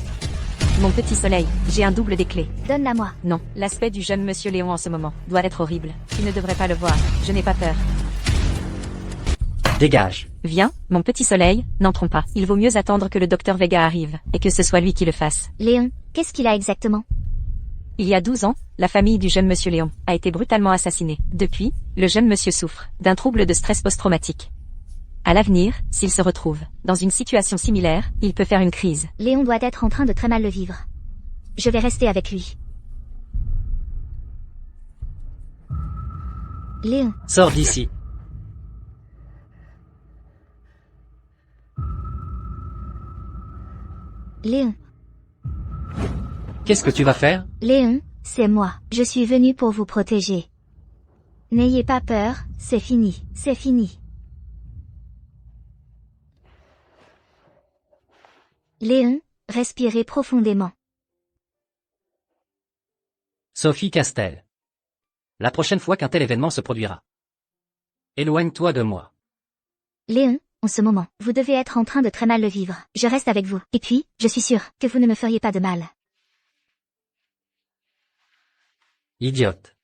Speaker 3: Mon petit soleil, j'ai un double des clés.
Speaker 2: donne-la-moi.
Speaker 3: Non, l'aspect du jeune monsieur Léon en ce moment doit être horrible. Tu ne devrais pas le voir. Je n'ai pas peur.
Speaker 7: Dégage.
Speaker 3: Viens, mon petit soleil, n'entrons pas. Il vaut mieux attendre que le docteur Vega arrive, et que ce soit lui qui le fasse.
Speaker 2: Léon, qu'est-ce qu'il a exactement?
Speaker 3: Il y a 12 ans, la famille du jeune monsieur Léon a été brutalement assassinée. Depuis, le jeune monsieur souffre d'un trouble de stress post-traumatique. À l'avenir, s'il se retrouve dans une situation similaire, il peut faire une crise.
Speaker 2: Léon doit être en train de très mal le vivre. Je vais rester avec lui. Léon,
Speaker 7: Sors d'ici.
Speaker 2: Léon,
Speaker 7: Qu'est-ce que tu vas faire?
Speaker 2: Léon, c'est moi. Je suis venu pour vous protéger. N'ayez pas peur, c'est fini, c'est fini. Léon, respirez profondément.
Speaker 7: Sophie Castel. La prochaine fois qu'un tel événement se produira. Éloigne-toi de moi.
Speaker 2: Léon, en ce moment, vous devez être en train de très mal le vivre. Je reste avec vous. Et puis, je suis sûre que vous ne me feriez pas de mal.
Speaker 7: Idiote.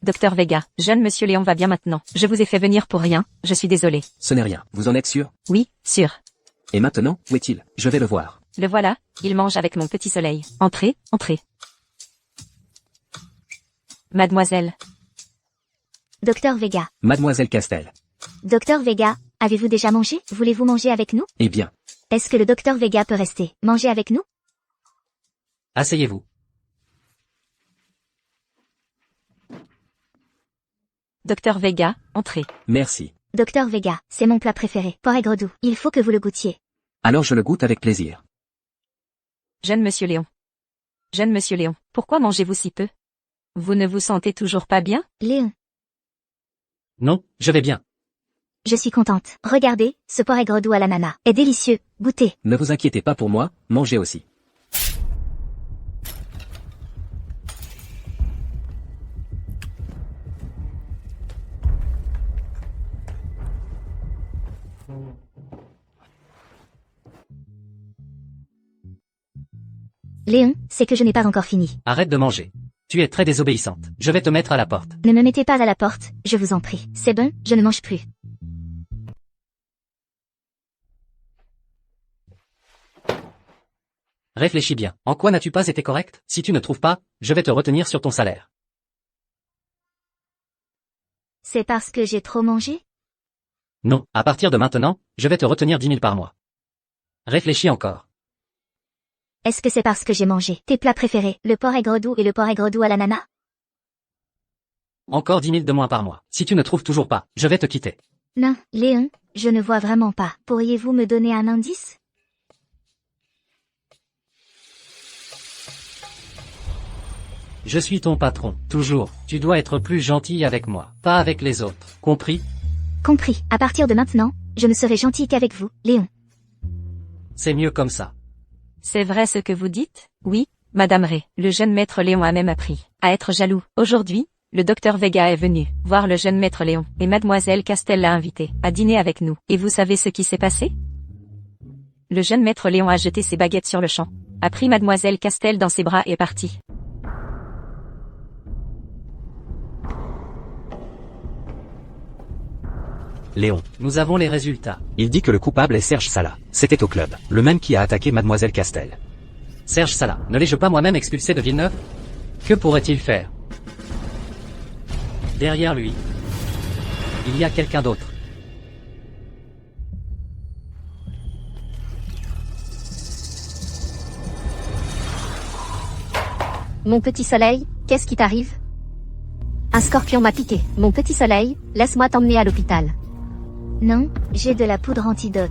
Speaker 3: Docteur Vega, jeune monsieur Léon va bien maintenant. Je vous ai fait venir pour rien, je suis désolé.
Speaker 4: Ce n'est rien, vous en êtes sûr?
Speaker 3: Oui, sûr.
Speaker 4: Et maintenant, où est-il? Je vais le voir.
Speaker 3: Le voilà, il mange avec mon petit soleil. Entrez, entrez. Mademoiselle.
Speaker 2: Docteur Vega.
Speaker 4: Mademoiselle Castel.
Speaker 2: Docteur Vega, avez-vous déjà mangé? Voulez-vous manger avec nous?
Speaker 4: Eh bien,
Speaker 2: Est-ce que le docteur Vega peut rester manger avec nous?
Speaker 7: Asseyez-vous.
Speaker 3: Docteur Vega, entrez.
Speaker 4: merci.
Speaker 2: Docteur Vega, c'est mon plat préféré. Porc aigre doux. Il faut que vous le goûtiez.
Speaker 4: Alors je le goûte avec plaisir.
Speaker 3: Jeune monsieur Léon. Jeune monsieur Léon, pourquoi mangez-vous si peu? Vous ne vous sentez toujours pas bien?
Speaker 2: Léon,
Speaker 7: Non, je vais bien.
Speaker 2: je suis contente. Regardez, ce porc aigre doux à l'ananas est délicieux. Goûtez.
Speaker 4: Ne vous inquiétez pas pour moi, mangez aussi.
Speaker 2: Léon, c'est que je n'ai pas encore fini.
Speaker 7: Arrête de manger. Tu es très désobéissante. Je vais te mettre à la porte.
Speaker 2: Ne me mettez pas à la porte, je vous en prie. C'est bon, je ne mange plus.
Speaker 7: Réfléchis bien. En quoi n'as-tu pas été correct? Si tu ne trouves pas, je vais te retenir sur ton salaire.
Speaker 2: C'est parce que j'ai trop mangé?
Speaker 7: Non, à partir de maintenant, je vais te retenir 10 000 par mois. Réfléchis encore.
Speaker 2: Est-ce que c'est parce que j'ai mangé tes plats préférés, le porc aigre doux et le porc aigre doux à l'ananas?
Speaker 7: Encore 10 000 de moins par mois. Si tu ne trouves toujours pas, je vais te quitter.
Speaker 2: Non, Léon, je ne vois vraiment pas. Pourriez-vous me donner un indice?
Speaker 7: Je suis ton patron, toujours. Tu dois être plus gentil avec moi, pas avec les autres. Compris?
Speaker 2: Compris. À partir de maintenant, je ne serai gentil qu'avec vous, Léon.
Speaker 7: C'est mieux comme ça.
Speaker 3: C'est vrai ce que vous dites? Oui, Madame Ray. Le jeune maître Léon a même appris à être jaloux. Aujourd'hui, le docteur Vega est venu voir le jeune maître Léon et Mademoiselle Castel l'a invité à dîner avec nous. Et vous savez ce qui s'est passé? Le jeune maître Léon a jeté ses baguettes sur le champ, a pris Mademoiselle Castel dans ses bras et est parti.
Speaker 1: Léon.
Speaker 7: Nous avons les résultats.
Speaker 1: Il dit que le coupable est Serge Sala. C'était au club. Le même qui a attaqué Mademoiselle Castel.
Speaker 7: Serge Sala, ne l'ai-je pas moi-même expulsé de Villeneuve? Que pourrait-il faire? Derrière lui, il y a quelqu'un d'autre.
Speaker 6: Mon petit soleil, qu'est-ce qui t'arrive? Un scorpion m'a piqué. Mon petit soleil, laisse-moi t'emmener à l'hôpital.
Speaker 2: Non, j'ai de la poudre antidote.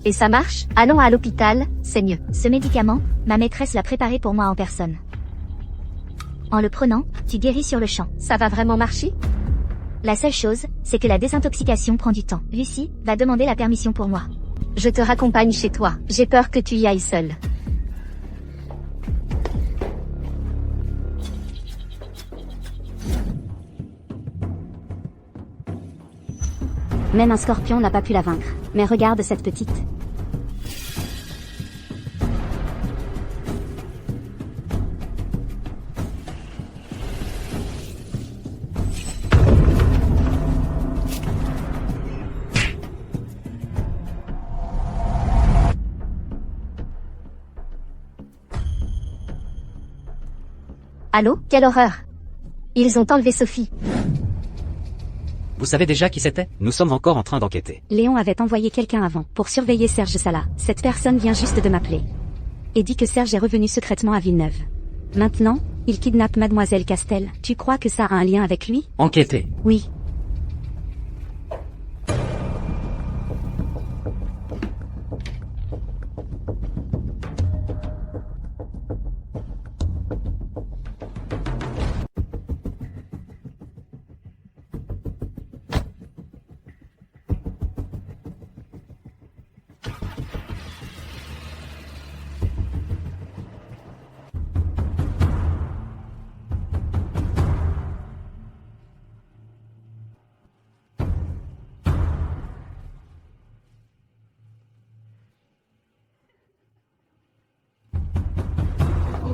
Speaker 6: Et ça marche? Allons à l'hôpital, c'est mieux.
Speaker 2: Ce médicament, ma maîtresse l'a préparé pour moi en personne. En le prenant, tu guéris sur le champ.
Speaker 6: Ça va vraiment marcher?
Speaker 2: La seule chose, c'est que la désintoxication prend du temps. Lucie va demander la permission pour moi.
Speaker 6: Je te raccompagne chez toi. J'ai peur que tu y ailles seule. Même un scorpion n'a pas pu la vaincre. Mais regarde cette petite. Allô? Quelle horreur! Ils ont enlevé Sophie.
Speaker 7: Vous savez déjà qui c'était?
Speaker 1: Nous sommes encore en train d'enquêter.
Speaker 6: Léon avait envoyé quelqu'un avant, pour surveiller Serge Sala. Cette personne vient juste de m'appeler. Et dit que Serge est revenu secrètement à Villeneuve. Maintenant, il kidnappe Mademoiselle Castel. Tu crois que ça a un lien avec lui?
Speaker 7: Enquêter.
Speaker 6: Oui.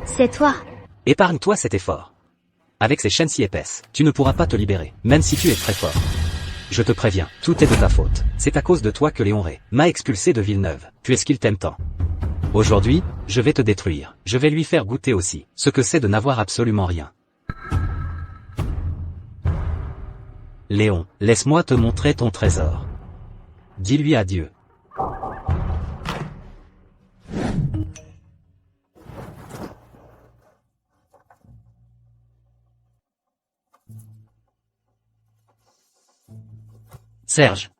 Speaker 2: C'est toi.
Speaker 1: Épargne-toi cet effort. Avec ces chaînes si épaisses, tu ne pourras pas te libérer, même si tu es très fort. Je te préviens, tout est de ta faute. C'est à cause de toi que Léon Ray m'a expulsé de Villeneuve, puisqu'il t'aime tant. Aujourd'hui, je vais te détruire. Je vais lui faire goûter aussi ce que c'est de n'avoir absolument rien.
Speaker 7: Léon, laisse-moi te montrer ton trésor. Dis-lui adieu. Serge.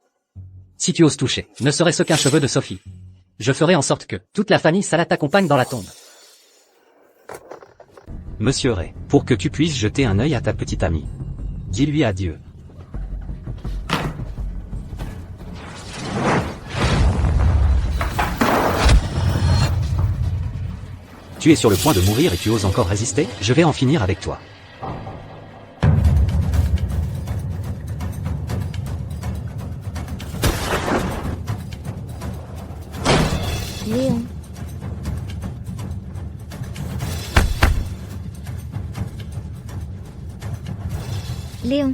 Speaker 7: Si tu oses toucher, ne serait-ce qu'un cheveu de Sophie, je ferai en sorte que toute la famille Salah t'accompagne dans la tombe. Monsieur Ray, pour que tu puisses jeter un œil à ta petite amie. Dis-lui adieu. Tu es sur le point de mourir et tu oses encore résister? Je vais en finir avec toi.
Speaker 2: Léon. Léon.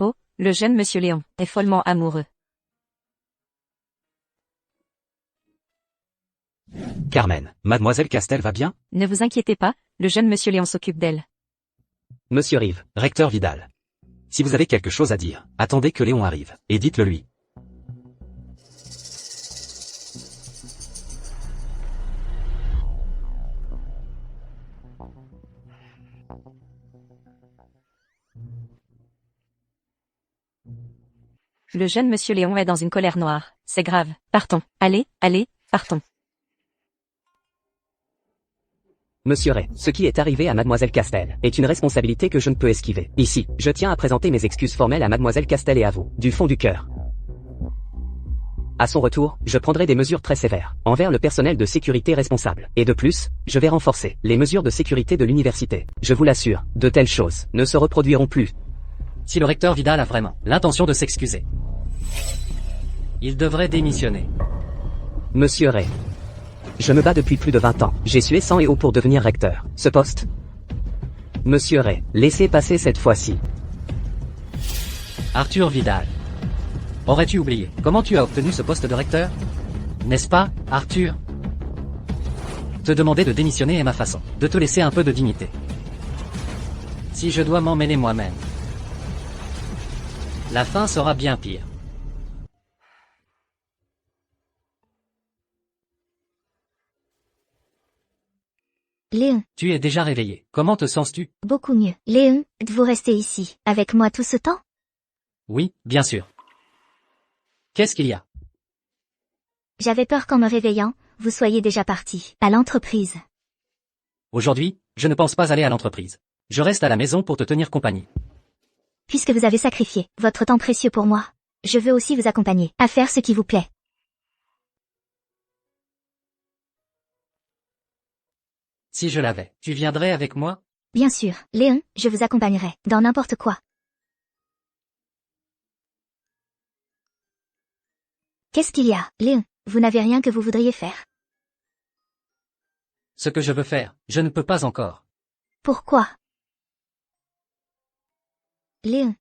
Speaker 3: Oh, le jeune monsieur Léon est follement amoureux.
Speaker 7: Carmen, mademoiselle Castel va bien?
Speaker 3: Ne vous inquiétez pas, le jeune monsieur Léon s'occupe d'elle.
Speaker 7: Monsieur Rive, recteur Vidal. Si vous avez quelque chose à dire, attendez que Léon arrive, et dites-le lui.
Speaker 3: Le jeune monsieur Léon est dans une colère noire. C'est grave. Partons. Allez, allez, partons.
Speaker 5: Monsieur Ray, ce qui est arrivé à Mademoiselle Castel est une responsabilité que je ne peux esquiver. Ici, je tiens à présenter mes excuses formelles à Mademoiselle Castel et à vous, du fond du cœur. À son retour, je prendrai des mesures très sévères envers le personnel de sécurité responsable. Et de plus, je vais renforcer les mesures de sécurité de l'université. Je vous l'assure, de telles choses ne se reproduiront plus.
Speaker 7: Si le recteur Vidal a vraiment l'intention de s'excuser, il devrait démissionner.
Speaker 5: Monsieur Ray, je me bats depuis plus de 20 ans. J'ai sué sang et eau pour devenir recteur. Ce poste? Monsieur Ray, laissez passer cette fois-ci.
Speaker 7: Arthur Vidal. Aurais-tu oublié comment tu as obtenu ce poste de recteur? N'est-ce pas, Arthur? Te demander de démissionner est ma façon de te laisser un peu de dignité. Si je dois m'en mêler moi-même, la fin sera bien pire.
Speaker 2: Léon.
Speaker 7: Tu es déjà réveillé. Comment te sens-tu?
Speaker 2: Beaucoup mieux. Léon, êtes-vous resté ici, avec moi tout ce temps?
Speaker 7: Oui, bien sûr. Qu'est-ce qu'il y a?
Speaker 2: J'avais peur qu'en me réveillant, vous soyez déjà parti. À l'entreprise.
Speaker 7: Aujourd'hui, je ne pense pas aller à l'entreprise. Je reste à la maison pour te tenir compagnie.
Speaker 2: Puisque vous avez sacrifié votre temps précieux pour moi, je veux aussi vous accompagner à faire ce qui vous plaît.
Speaker 7: Si je l'avais, tu viendrais avec moi?
Speaker 2: Bien sûr, Léon, je vous accompagnerai dans n'importe quoi. Qu'est-ce qu'il y a, Léon? Vous n'avez rien que vous voudriez faire?
Speaker 7: Ce que je veux faire, je ne peux pas encore.
Speaker 2: Pourquoi? Léon.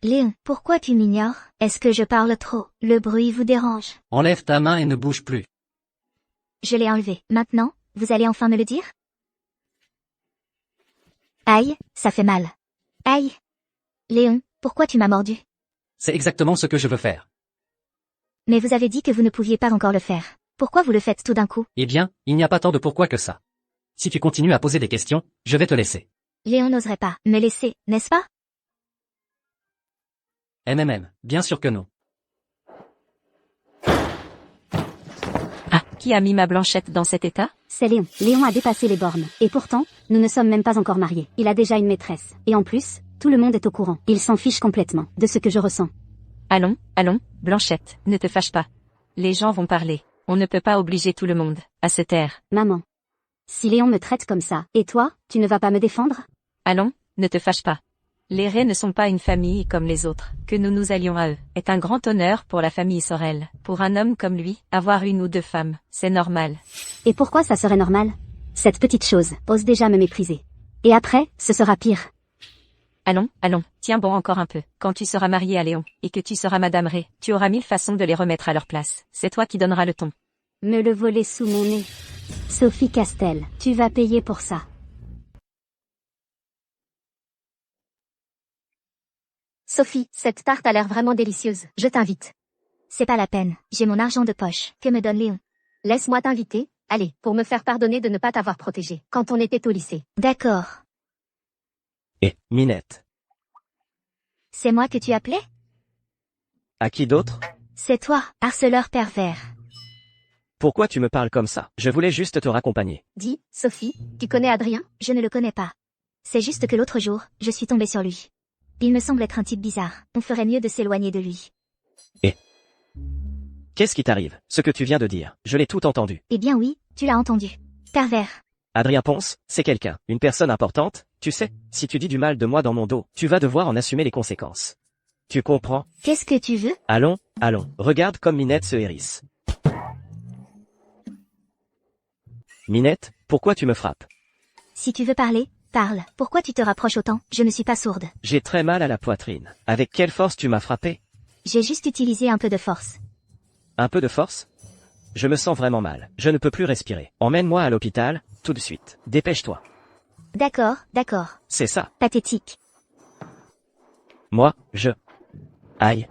Speaker 2: Léon, pourquoi tu m'ignores? Est-ce que je parle trop? Le bruit vous dérange?
Speaker 7: Enlève ta main et ne bouge plus.
Speaker 2: Je l'ai enlevé. Maintenant, vous allez enfin me le dire? Aïe, ça fait mal. Aïe. Léon, pourquoi tu m'as mordu?
Speaker 7: C'est exactement ce que je veux faire.
Speaker 2: Mais vous avez dit que vous ne pouviez pas encore le faire. Pourquoi vous le faites tout d'un coup?
Speaker 7: Eh bien, il n'y a pas tant de pourquoi que ça. Si tu continues à poser des questions, je vais te laisser.
Speaker 2: Léon n'oserait pas me laisser, n'est-ce pas?
Speaker 7: Bien sûr que non.
Speaker 3: Ah, qui a mis ma Blanchette dans cet état?
Speaker 6: C'est Léon. Léon a dépassé les bornes. Et pourtant, nous ne sommes même pas encore mariés. Il a déjà une maîtresse. Et en plus, tout le monde est au courant. Il s'en fiche complètement de ce que je ressens.
Speaker 3: Allons, allons, Blanchette, ne te fâche pas. Les gens vont parler. On ne peut pas obliger tout le monde à se taire.
Speaker 6: Maman. Si Léon me traite comme ça, et toi, tu ne vas pas me défendre?
Speaker 3: Allons, ne te fâche pas. Les Ray ne sont pas une famille comme les autres. Que nous nous allions à eux est un grand honneur pour la famille Sorel. Pour un homme comme lui, avoir une ou deux femmes, c'est normal.
Speaker 6: Et pourquoi ça serait normal? Cette petite chose ose déjà me mépriser. Et après, ce sera pire.
Speaker 3: Allons, allons, tiens bon encore un peu. Quand tu seras marié à Léon, et que tu seras Madame Ray, tu auras 1000 façons de les remettre à leur place. C'est toi qui donneras le ton.
Speaker 6: Me le voler sous mon nez. Sophie Castel, tu vas payer pour ça.
Speaker 2: Sophie, cette tarte a l'air vraiment délicieuse. Je t'invite. C'est pas la peine. J'ai mon argent de poche. Que me donne Léon? Laisse-moi t'inviter. Allez, pour me faire pardonner de ne pas t'avoir protégé quand on était au lycée. D'accord.
Speaker 5: Et, Minette.
Speaker 2: C'est moi que tu appelais?
Speaker 5: À qui d'autre?
Speaker 2: C'est toi, harceleur pervers.
Speaker 5: Pourquoi tu me parles comme ça? Je voulais juste te raccompagner.
Speaker 2: Dis, Sophie, tu connais Adrien? Je ne le connais pas. C'est juste que l'autre jour, je suis tombée sur lui. Il me semble être un type bizarre. On ferait mieux de s'éloigner de lui.
Speaker 5: Qu'est-ce qui t'arrive? Ce que tu viens de dire, je l'ai tout entendu.
Speaker 2: Eh bien oui, tu l'as entendu. Pervers.
Speaker 5: Adrien Ponce, c'est quelqu'un, une personne importante, tu sais, si tu dis du mal de moi dans mon dos, tu vas devoir en assumer les conséquences. Tu comprends?
Speaker 2: Qu'est-ce que tu veux?
Speaker 5: Allons, allons, regarde comme Minette se hérisse. Minette, pourquoi tu me frappes?
Speaker 2: Si tu veux parler, parle. Pourquoi tu te rapproches autant? Je ne suis pas sourde.
Speaker 5: J'ai très mal à la poitrine. Avec quelle force tu m'as frappé?
Speaker 2: J'ai juste utilisé un peu de force.
Speaker 5: Un peu de force? Je me sens vraiment mal. Je ne peux plus respirer. Emmène-moi à l'hôpital, tout de suite. Dépêche-toi.
Speaker 2: D'accord, d'accord.
Speaker 5: C'est ça.
Speaker 2: Pathétique.
Speaker 5: Moi, Aïe.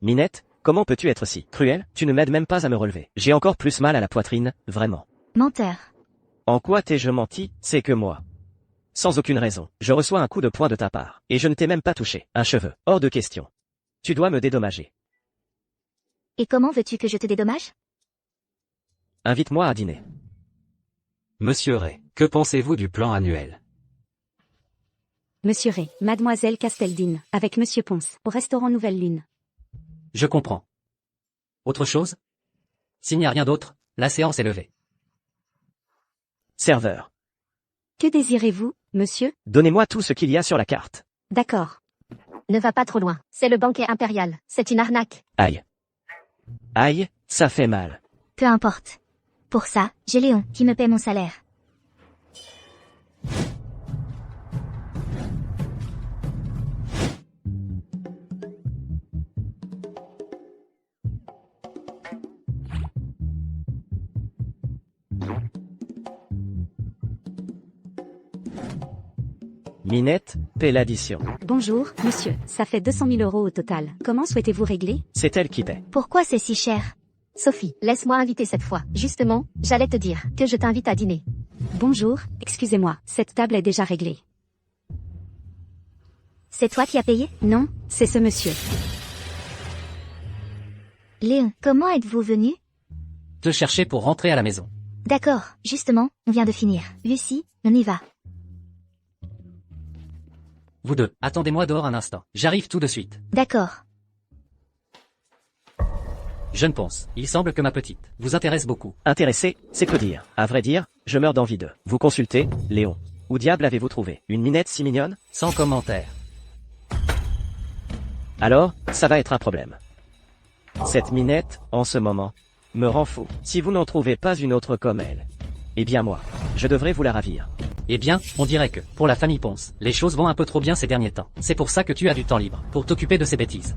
Speaker 5: Minette, comment peux-tu être si cruel? Tu ne m'aides même pas à me relever. J'ai encore plus mal à la poitrine, vraiment.
Speaker 2: Menteur.
Speaker 5: En quoi t'ai-je menti? C'est que moi. Sans aucune raison, je reçois un coup de poing de ta part. Et je ne t'ai même pas touché. Un cheveu. Hors de question. Tu dois me dédommager.
Speaker 2: Et comment veux-tu que je te dédommage?
Speaker 5: Invite-moi à dîner.
Speaker 1: Monsieur Ray, que pensez-vous du plan annuel?
Speaker 6: Monsieur Ray, Mademoiselle Casteldine, avec Monsieur Ponce, au restaurant Nouvelle Lune.
Speaker 7: Je comprends. Autre chose? S'il n'y a rien d'autre, la séance est levée.
Speaker 5: Serveur.
Speaker 6: Que désirez-vous, monsieur?
Speaker 5: Donnez-moi tout ce qu'il y a sur la carte.
Speaker 6: D'accord.
Speaker 2: Ne va pas trop loin. C'est le banquet impérial. C'est une arnaque.
Speaker 5: Aïe. Aïe, ça fait mal.
Speaker 2: Peu importe. Pour ça, j'ai Léon, qui me paie mon salaire.
Speaker 5: Minette, paie l'addition.
Speaker 6: Bonjour, monsieur. Ça fait 200 000 € au total. Comment souhaitez-vous régler?
Speaker 5: C'est elle qui paie.
Speaker 2: Pourquoi c'est si cher? Sophie, laisse-moi inviter cette fois. Justement, j'allais te dire que je t'invite à dîner.
Speaker 6: Bonjour, excusez-moi, cette table est déjà réglée.
Speaker 2: C'est toi qui as payé?
Speaker 6: Non, c'est ce monsieur.
Speaker 2: Léon, comment êtes-vous venu?
Speaker 7: Te chercher pour rentrer à la maison.
Speaker 2: D'accord, justement, on vient de finir. Lucie, on y va.
Speaker 7: Vous deux, attendez-moi dehors un instant. J'arrive tout de suite.
Speaker 2: D'accord.
Speaker 7: Jeune Ponce, il semble que ma petite vous intéresse beaucoup.
Speaker 5: Intéressé, c'est peu dire. À vrai dire, je meurs d'envie de vous consulter, Léon. Où diable avez-vous trouvé une Minette si mignonne?
Speaker 7: Sans commentaire.
Speaker 5: Alors, ça va être un problème. Cette Minette, en ce moment, me rend fou. Si vous n'en trouvez pas une autre comme elle, eh bien moi, je devrais vous la ravir.
Speaker 7: Eh bien, on dirait que, pour la famille Ponce, les choses vont un peu trop bien ces derniers temps. C'est pour ça que tu as du temps libre, pour t'occuper de ces bêtises.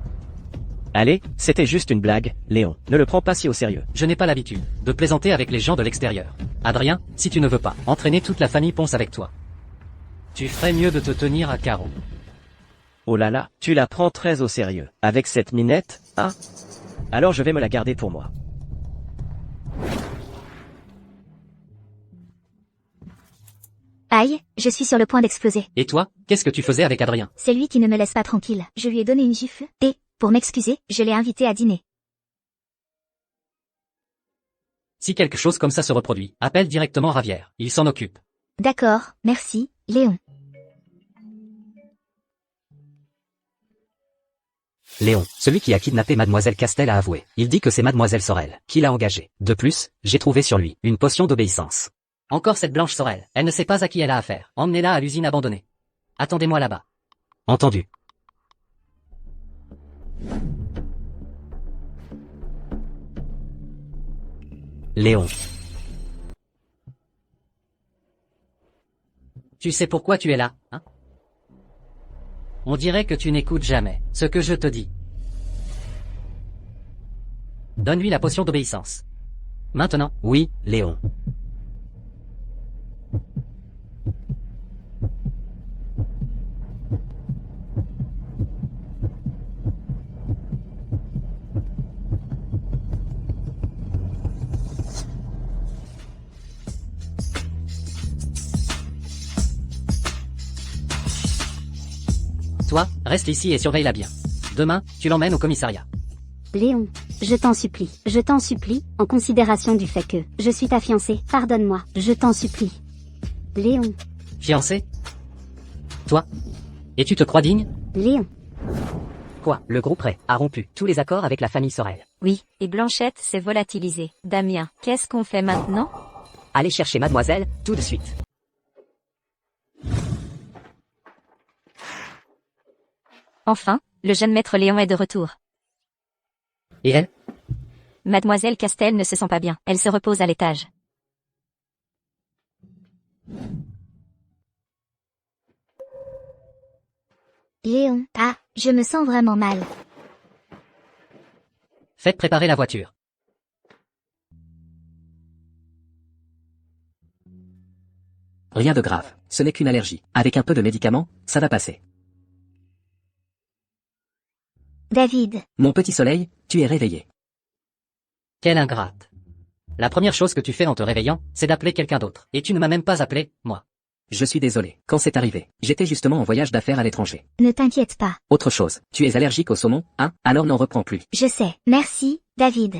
Speaker 5: Allez, c'était juste une blague, Léon. Ne le prends pas si au sérieux.
Speaker 7: Je n'ai pas l'habitude de plaisanter avec les gens de l'extérieur. Adrien, si tu ne veux pas entraîner toute la famille Ponce avec toi, tu ferais mieux de te tenir à carreau.
Speaker 5: Oh là là, tu la prends très au sérieux. Avec cette Minette, hein? Alors je vais me la garder pour moi.
Speaker 2: Aïe, je suis sur le point d'exploser.
Speaker 7: Et toi, qu'est-ce que tu faisais avec Adrien?
Speaker 2: C'est lui qui ne me laisse pas tranquille. Je lui ai donné une gifle, et, pour m'excuser, je l'ai invité à dîner.
Speaker 7: Si quelque chose comme ça se reproduit, appelle directement Ravière. Il s'en occupe.
Speaker 2: D'accord, merci, Léon.
Speaker 1: Léon, celui qui a kidnappé Mademoiselle Castel a avoué. Il dit que c'est Mademoiselle Sorel qui l'a engagé. De plus, j'ai trouvé sur lui une potion d'obéissance.
Speaker 7: Encore cette blanche Sorel. Elle ne sait pas à qui elle a affaire. Emmenez-la à l'usine abandonnée. Attendez-moi là-bas.
Speaker 1: Entendu. Léon. Tu sais pourquoi tu es là, hein? On dirait que tu n'écoutes jamais ce que je te dis. Donne-lui la potion d'obéissance. Maintenant. Oui, Léon. Toi, reste ici et surveille-la bien. Demain, tu l'emmènes au commissariat.
Speaker 6: Léon, je t'en supplie, en considération du fait que je suis ta fiancée, pardonne-moi, je t'en supplie. Léon,
Speaker 1: Fiancé? Toi? Et tu te crois digne?
Speaker 6: Léon,
Speaker 5: Quoi? Le groupe Ray a rompu tous les accords avec la famille Sorel.
Speaker 3: Oui, et Blanchette s'est volatilisée. Damien, qu'est-ce qu'on fait maintenant?
Speaker 5: Allez chercher mademoiselle, tout de suite.
Speaker 3: Enfin, le jeune maître Léon est de retour.
Speaker 1: Et elle?
Speaker 3: Mademoiselle Castel ne se sent pas bien, elle se repose à l'étage.
Speaker 2: Léon, ah, je me sens vraiment mal.
Speaker 1: Faites préparer la voiture.
Speaker 4: Rien de grave, ce n'est qu'une allergie. Avec un peu de médicaments, ça va passer.
Speaker 2: David,
Speaker 4: Mon petit soleil, tu es réveillé.
Speaker 1: Quelle ingrate. La première chose que tu fais en te réveillant, c'est d'appeler quelqu'un d'autre. Et tu ne m'as même pas appelé, moi.
Speaker 4: Je suis désolé. Quand c'est arrivé, j'étais justement en voyage d'affaires à l'étranger.
Speaker 2: ne t'inquiète pas.
Speaker 4: Autre chose, tu es allergique au saumon, hein? Alors n'en reprends plus.
Speaker 2: Je sais. Merci, David.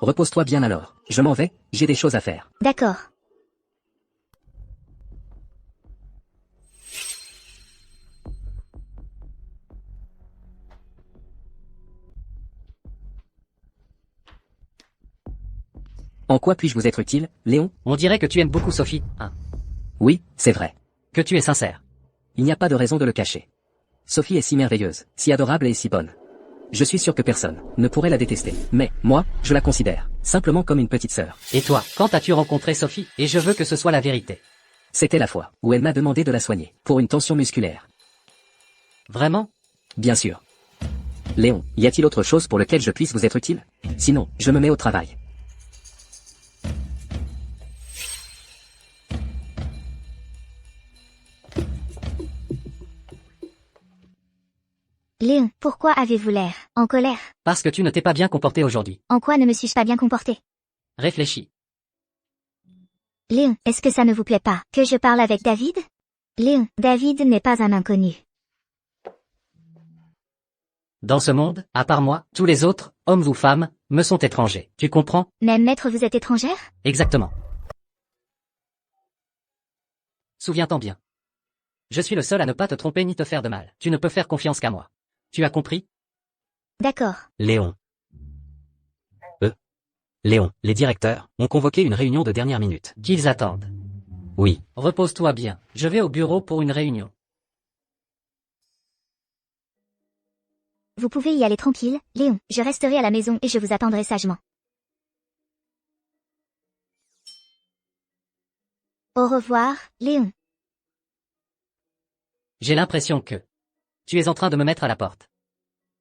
Speaker 4: Repose-toi bien alors. Je m'en vais, j'ai des choses à faire.
Speaker 2: D'accord.
Speaker 4: En quoi puis-je vous être utile, Léon?
Speaker 1: On dirait que tu aimes beaucoup Sophie, hein?
Speaker 4: Oui, c'est vrai.
Speaker 1: Que tu es sincère.
Speaker 4: Il n'y a pas de raison de le cacher. Sophie est si merveilleuse, si adorable et si bonne. Je suis sûr que personne ne pourrait la détester. Mais, moi, je la considère simplement comme une petite sœur.
Speaker 1: Et toi, quand as-tu rencontré Sophie? Et je veux que ce soit la vérité.
Speaker 4: C'était la fois où elle m'a demandé de la soigner, pour une tension musculaire.
Speaker 1: Vraiment?
Speaker 4: Bien sûr. Léon, y a-t-il autre chose pour lequel je puisse vous être utile? Sinon, je me mets au travail.
Speaker 2: Léon, pourquoi avez-vous l'air en colère?
Speaker 1: Parce que tu ne t'es pas bien comporté aujourd'hui.
Speaker 2: En quoi ne me suis-je pas bien comporté?
Speaker 1: Réfléchis.
Speaker 2: Léon, est-ce que ça ne vous plaît pas que je parle avec David? Léon, David n'est pas un inconnu.
Speaker 1: Dans ce monde, à part moi, tous les autres, hommes ou femmes, me sont étrangers. Tu comprends?
Speaker 2: Même maître, vous êtes étrangère?
Speaker 1: Exactement. Souviens-t'en bien. Je suis le seul à ne pas te tromper ni te faire de mal. Tu ne peux faire confiance qu'à moi. Tu as compris?
Speaker 2: D'accord.
Speaker 1: Léon. Léon, les directeurs ont convoqué une réunion de dernière minute. Qu'ils attendent. Oui. Repose-toi bien. Je vais au bureau pour une réunion.
Speaker 2: Vous pouvez y aller tranquille, Léon. Je resterai à la maison et je vous attendrai sagement. Au revoir, Léon.
Speaker 1: J'ai l'impression que tu es en train de me mettre à la porte.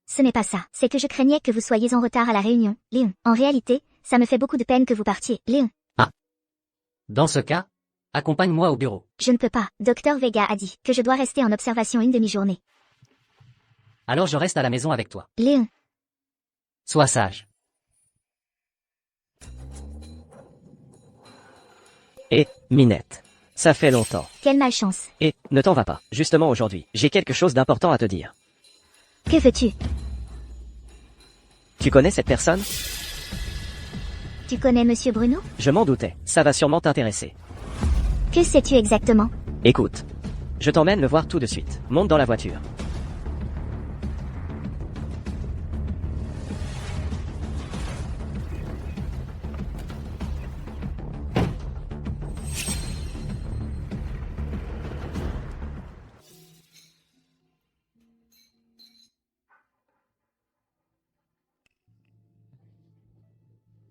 Speaker 2: Ce n'est pas ça. C'est que je craignais que vous soyez en retard à la réunion, Léon. En réalité, ça me fait beaucoup de peine que vous partiez, Léon.
Speaker 1: Dans ce cas, accompagne-moi au bureau.
Speaker 2: Je ne peux pas. Docteur Vega a dit que je dois rester en observation une demi-journée.
Speaker 1: Alors je reste à la maison avec toi.
Speaker 2: Léon.
Speaker 1: Sois sage.
Speaker 8: Et, Minette. Ça fait longtemps.
Speaker 2: Quelle malchance.
Speaker 8: Et, ne t'en va pas. Justement aujourd'hui, j'ai quelque chose d'important à te dire.
Speaker 2: Que veux-tu?
Speaker 8: Tu connais cette personne?
Speaker 2: Tu connais Monsieur Bruno?
Speaker 8: Je m'en doutais. Ça va sûrement t'intéresser.
Speaker 2: Que sais-tu exactement?
Speaker 8: Écoute. Je t'emmène le voir tout de suite. Monte dans la voiture.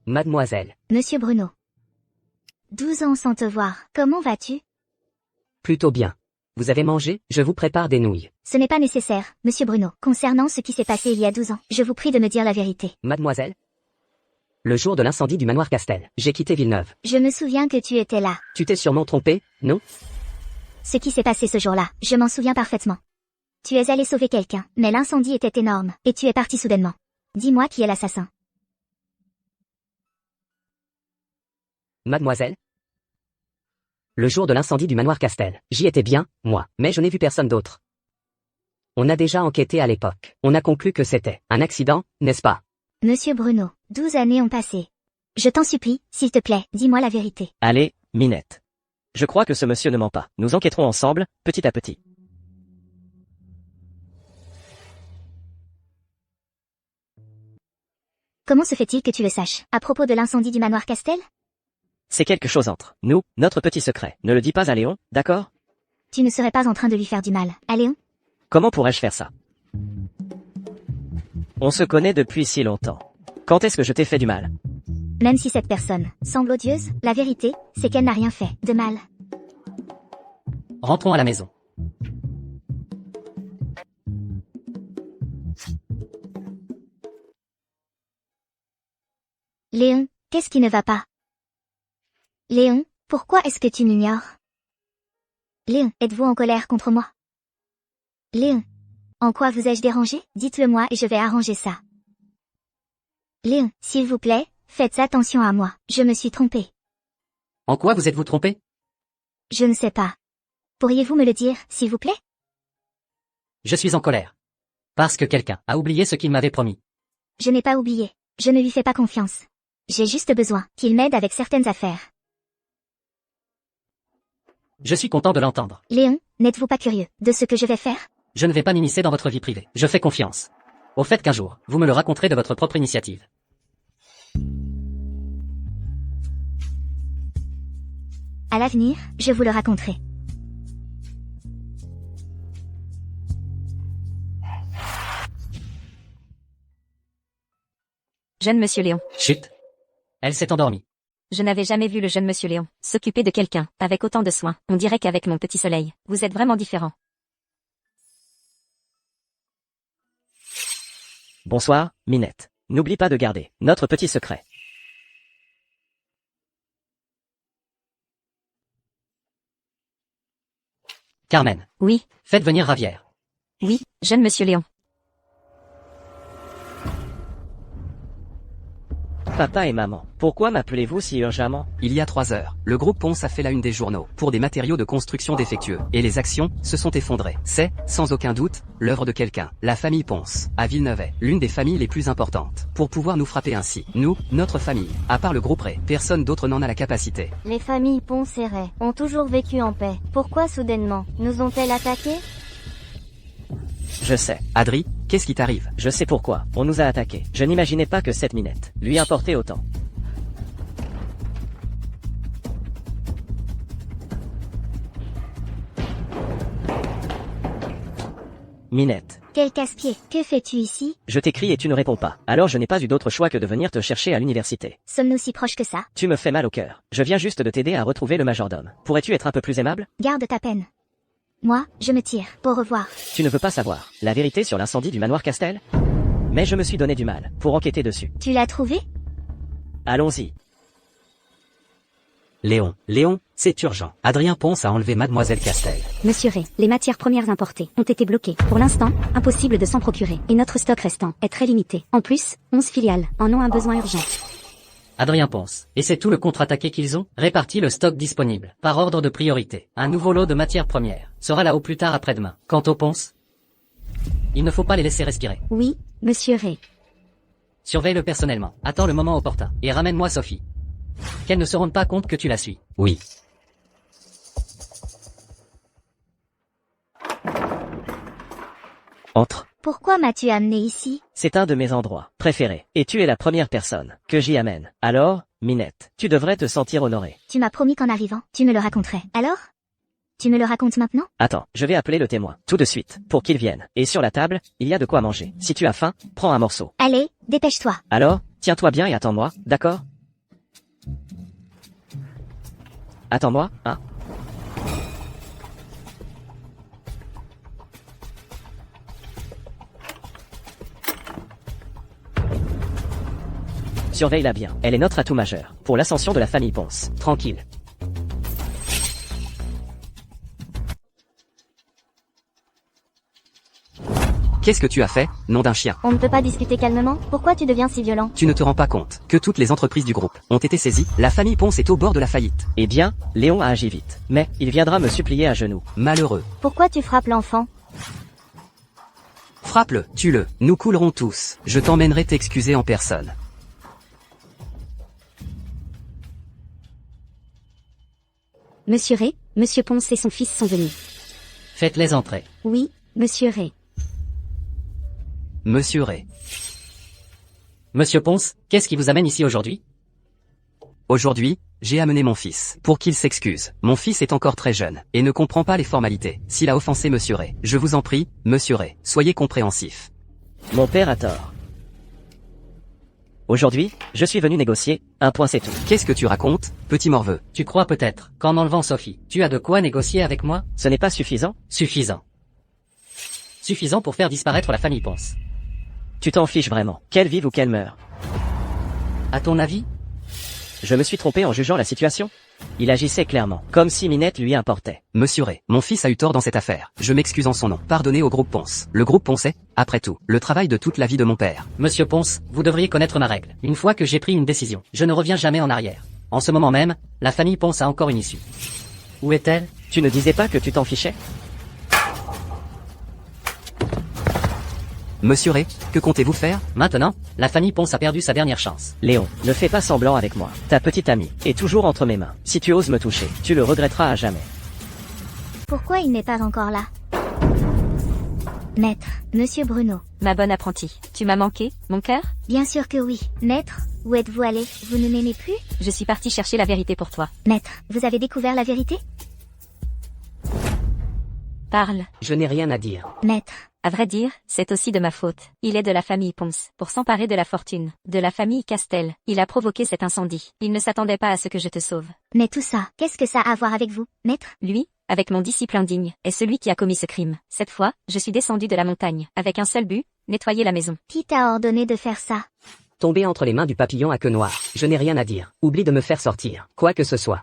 Speaker 5: Mademoiselle.
Speaker 2: Monsieur Bruno. 12 ans sans te voir. Comment vas-tu?
Speaker 5: Plutôt bien. Vous avez mangé? Je vous prépare des nouilles.
Speaker 2: Ce n'est pas nécessaire, monsieur Bruno. Concernant ce qui s'est passé il y a 12 ans, je vous prie de me dire la vérité.
Speaker 5: Mademoiselle? Le jour de l'incendie du manoir Castel, j'ai quitté Villeneuve.
Speaker 2: Je me souviens que tu étais là.
Speaker 5: Tu t'es sûrement trompé, non?
Speaker 2: Ce qui s'est passé ce jour-là, je m'en souviens parfaitement. Tu es allé sauver quelqu'un, mais l'incendie était énorme, et tu es parti soudainement. Dis-moi qui est l'assassin.
Speaker 5: Mademoiselle? Le jour de l'incendie du manoir Castel, j'y étais bien, moi, mais je n'ai vu personne d'autre. On a déjà enquêté à l'époque. On a conclu que c'était un accident, n'est-ce pas?
Speaker 2: Monsieur Bruno, 12 années ont passé. Je t'en supplie, s'il te plaît, dis-moi la vérité.
Speaker 8: Allez, Minette. Je crois que ce monsieur ne ment pas. Nous enquêterons ensemble, petit à petit.
Speaker 2: Comment se fait-il que tu le saches? À propos de l'incendie du manoir Castel?
Speaker 8: C'est quelque chose entre nous, notre petit secret. Ne le dis pas à Léon, d'accord?
Speaker 2: Tu ne serais pas en train de lui faire du mal, à Léon?
Speaker 8: Comment pourrais-je faire ça? On se connaît depuis si longtemps. Quand est-ce que je t'ai fait du mal?
Speaker 2: Même si cette personne semble odieuse, la vérité, c'est qu'elle n'a rien fait de mal.
Speaker 7: Rentrons à la maison.
Speaker 2: Léon, qu'est-ce qui ne va pas? Léon, pourquoi est-ce que tu m'ignores? Léon, êtes-vous en colère contre moi? Léon, en quoi vous ai-je dérangé? Dites-le-moi et je vais arranger ça. Léon, s'il vous plaît, faites attention à moi, je me suis trompée.
Speaker 7: En quoi vous êtes-vous trompé?
Speaker 2: Je ne sais pas. Pourriez-vous me le dire, s'il vous plaît?
Speaker 7: Je suis en colère. Parce que quelqu'un a oublié ce qu'il m'avait promis.
Speaker 2: Je n'ai pas oublié. Je ne lui fais pas confiance. J'ai juste besoin qu'il m'aide avec certaines affaires.
Speaker 7: Je suis content de l'entendre.
Speaker 2: Léon, n'êtes-vous pas curieux de ce que je vais faire?
Speaker 7: Je ne vais pas m'immiscer dans votre vie privée. Je fais confiance. Au fait qu'un jour, vous me le raconterez de votre propre initiative.
Speaker 2: À l'avenir, je vous le raconterai.
Speaker 3: Jeune monsieur Léon.
Speaker 7: Chut. Elle s'est endormie.
Speaker 3: Je n'avais jamais vu le jeune monsieur Léon s'occuper de quelqu'un avec autant de soin. On dirait qu'avec mon petit soleil, vous êtes vraiment différent.
Speaker 8: Bonsoir, Minette. N'oublie pas de garder notre petit secret.
Speaker 7: Carmen.
Speaker 3: Oui,
Speaker 7: Faites venir Ravière.
Speaker 3: oui, jeune monsieur Léon.
Speaker 8: Papa et maman, pourquoi m'appelez-vous si urgemment?
Speaker 5: Il y a 3 heures, le groupe Ponce a fait la une des journaux pour des matériaux de construction défectueux, et les actions se sont effondrées. C'est, sans aucun doute, l'œuvre de quelqu'un, la famille Ponce, à Villeneuve, l'une des familles les plus importantes, pour pouvoir nous frapper ainsi. Nous, notre famille, à part le groupe Ray, personne d'autre n'en a la capacité.
Speaker 6: Les familles Ponce et Ray ont toujours vécu en paix. Pourquoi soudainement nous ont-elles attaqués?
Speaker 8: Je sais.
Speaker 5: Adri, qu'est-ce qui t'arrive?
Speaker 8: Je sais pourquoi. On nous a attaqués. Je n'imaginais pas que cette Minette lui importait autant. Minette,
Speaker 2: Quel casse-pied, que fais-tu ici?
Speaker 8: je t'écris et tu ne réponds pas. Alors je n'ai pas eu d'autre choix que de venir te chercher à l'université.
Speaker 2: Sommes-nous si proches que ça?
Speaker 8: Tu me fais mal au cœur. Je viens juste de t'aider à retrouver le majordome. Pourrais-tu être un peu plus aimable?
Speaker 2: Garde ta peine. Moi, je me tire. Au revoir.
Speaker 8: Tu ne veux pas savoir la vérité sur l'incendie du manoir Castel? Mais je me suis donné du mal pour enquêter dessus.
Speaker 2: Tu l'as trouvé?
Speaker 8: Allons-y.
Speaker 1: Léon, c'est urgent. Adrien Ponce a enlevé Mademoiselle Castel.
Speaker 6: Monsieur Ray, les matières premières importées ont été bloquées. Pour l'instant, impossible de s'en procurer. Et notre stock restant est très limité. En plus, 11 filiales en ont un besoin urgent.
Speaker 7: Adrien Ponce. Et c'est tout le contre-attaqué qu'ils ont? Répartis le stock disponible, par ordre de priorité. Un nouveau lot de matières premières sera là au plus tard après-demain. Quant aux Ponce, il ne faut pas les laisser respirer.
Speaker 6: Oui, monsieur Ray.
Speaker 7: Surveille-le personnellement. Attends le moment opportun. Et ramène-moi Sophie. Qu'elle ne se rende pas compte que tu la suis.
Speaker 1: Oui.
Speaker 8: Entre.
Speaker 2: Pourquoi m'as-tu amené ici?
Speaker 8: C'est un de mes endroits préférés. Et tu es la première personne que j'y amène. Alors, Minette, tu devrais te sentir honorée.
Speaker 2: Tu m'as promis qu'en arrivant, tu me le raconterais. Alors? Tu me le racontes maintenant?
Speaker 8: Attends, je vais appeler le témoin, tout de suite, pour qu'il vienne. Et sur la table, il y a de quoi manger. Si tu as faim, prends un morceau.
Speaker 2: Allez, dépêche-toi.
Speaker 8: Alors, tiens-toi bien et attends-moi, d'accord? Attends-moi, hein. Surveille-la bien. Elle est notre atout majeur pour l'ascension de la famille Ponce.
Speaker 5: Tranquille. Qu'est-ce que tu as fait, nom d'un chien?
Speaker 2: On ne peut pas discuter calmement? Pourquoi tu deviens si violent?
Speaker 5: Tu ne te rends pas compte que toutes les entreprises du groupe ont été saisies, la famille Ponce est au bord de la faillite.
Speaker 8: Eh bien, Léon a agi vite. Mais, il viendra me supplier à genoux.
Speaker 5: Malheureux.
Speaker 2: Pourquoi tu frappes l'enfant?
Speaker 5: Frappe-le, tue-le, nous coulerons tous. Je t'emmènerai t'excuser en personne.
Speaker 6: Monsieur Ray, Monsieur Ponce et son fils sont venus.
Speaker 7: Faites-les entrer.
Speaker 6: Oui, Monsieur Ray.
Speaker 5: Monsieur Ray.
Speaker 7: Monsieur Ponce, qu'est-ce qui vous amène ici aujourd'hui?
Speaker 5: Aujourd'hui, j'ai amené mon fils, pour qu'il s'excuse. Mon fils est encore très jeune, et ne comprend pas les formalités. S'il a offensé Monsieur Ray, je vous en prie, Monsieur Ray, soyez compréhensif.
Speaker 8: Mon père a tort. Aujourd'hui, je suis venu négocier, un point c'est tout.
Speaker 5: Qu'est-ce que tu racontes, petit morveux?
Speaker 7: Tu crois peut-être qu'en enlevant Sophie, tu as de quoi négocier avec moi?
Speaker 8: Ce n'est pas suffisant?
Speaker 7: Suffisant. Suffisant pour faire disparaître la famille Ponce.
Speaker 8: Tu t'en fiches vraiment. Qu'elle vive ou qu'elle meure.
Speaker 7: À ton avis?
Speaker 8: Je me suis trompé en jugeant la situation. Il agissait clairement, comme si Minette lui importait.
Speaker 5: Monsieur Ray, mon fils a eu tort dans cette affaire. Je m'excuse en son nom. Pardonnez au groupe Ponce. Le groupe Ponce est, après tout, le travail de toute la vie de mon père.
Speaker 7: Monsieur Ponce, vous devriez connaître ma règle. Une fois que j'ai pris une décision, je ne reviens jamais en arrière. En ce moment même, la famille Ponce a encore une issue. Où est-elle?
Speaker 8: Tu ne disais pas que tu t'en fichais?
Speaker 5: Monsieur Ray, que comptez-vous faire?
Speaker 7: Maintenant, la famille Ponce a perdu sa dernière chance.
Speaker 8: Léon, ne fais pas semblant avec moi. Ta petite amie est toujours entre mes mains. Si tu oses me toucher, tu le regretteras à jamais.
Speaker 2: Pourquoi il n'est pas encore là? Maître, Monsieur Bruno.
Speaker 3: Ma bonne apprentie, tu m'as manqué, mon cœur?
Speaker 2: Bien sûr que oui. Maître, où êtes-vous allé? Vous ne m'aimez plus?
Speaker 3: Je suis partie chercher la vérité pour toi.
Speaker 2: Maître, vous avez découvert la vérité?
Speaker 3: Parle.
Speaker 5: Je n'ai rien à dire.
Speaker 2: Maître,
Speaker 3: À vrai dire, c'est aussi de ma faute. Il est de la famille Ponce. Pour s'emparer de la fortune de la famille Castel, il a provoqué cet incendie. Il ne s'attendait pas à ce que je te sauve.
Speaker 2: mais tout ça, qu'est-ce que ça a à voir avec vous, maître?
Speaker 3: Lui, avec mon disciple indigne, est celui qui a commis ce crime. Cette fois, je suis descendu de la montagne, avec un seul but, nettoyer la maison.
Speaker 2: Qui t'a ordonné de faire ça?
Speaker 5: Tombé entre les mains du papillon à queue noire. Je n'ai rien à dire. Oublie de me faire sortir. Quoi que ce soit.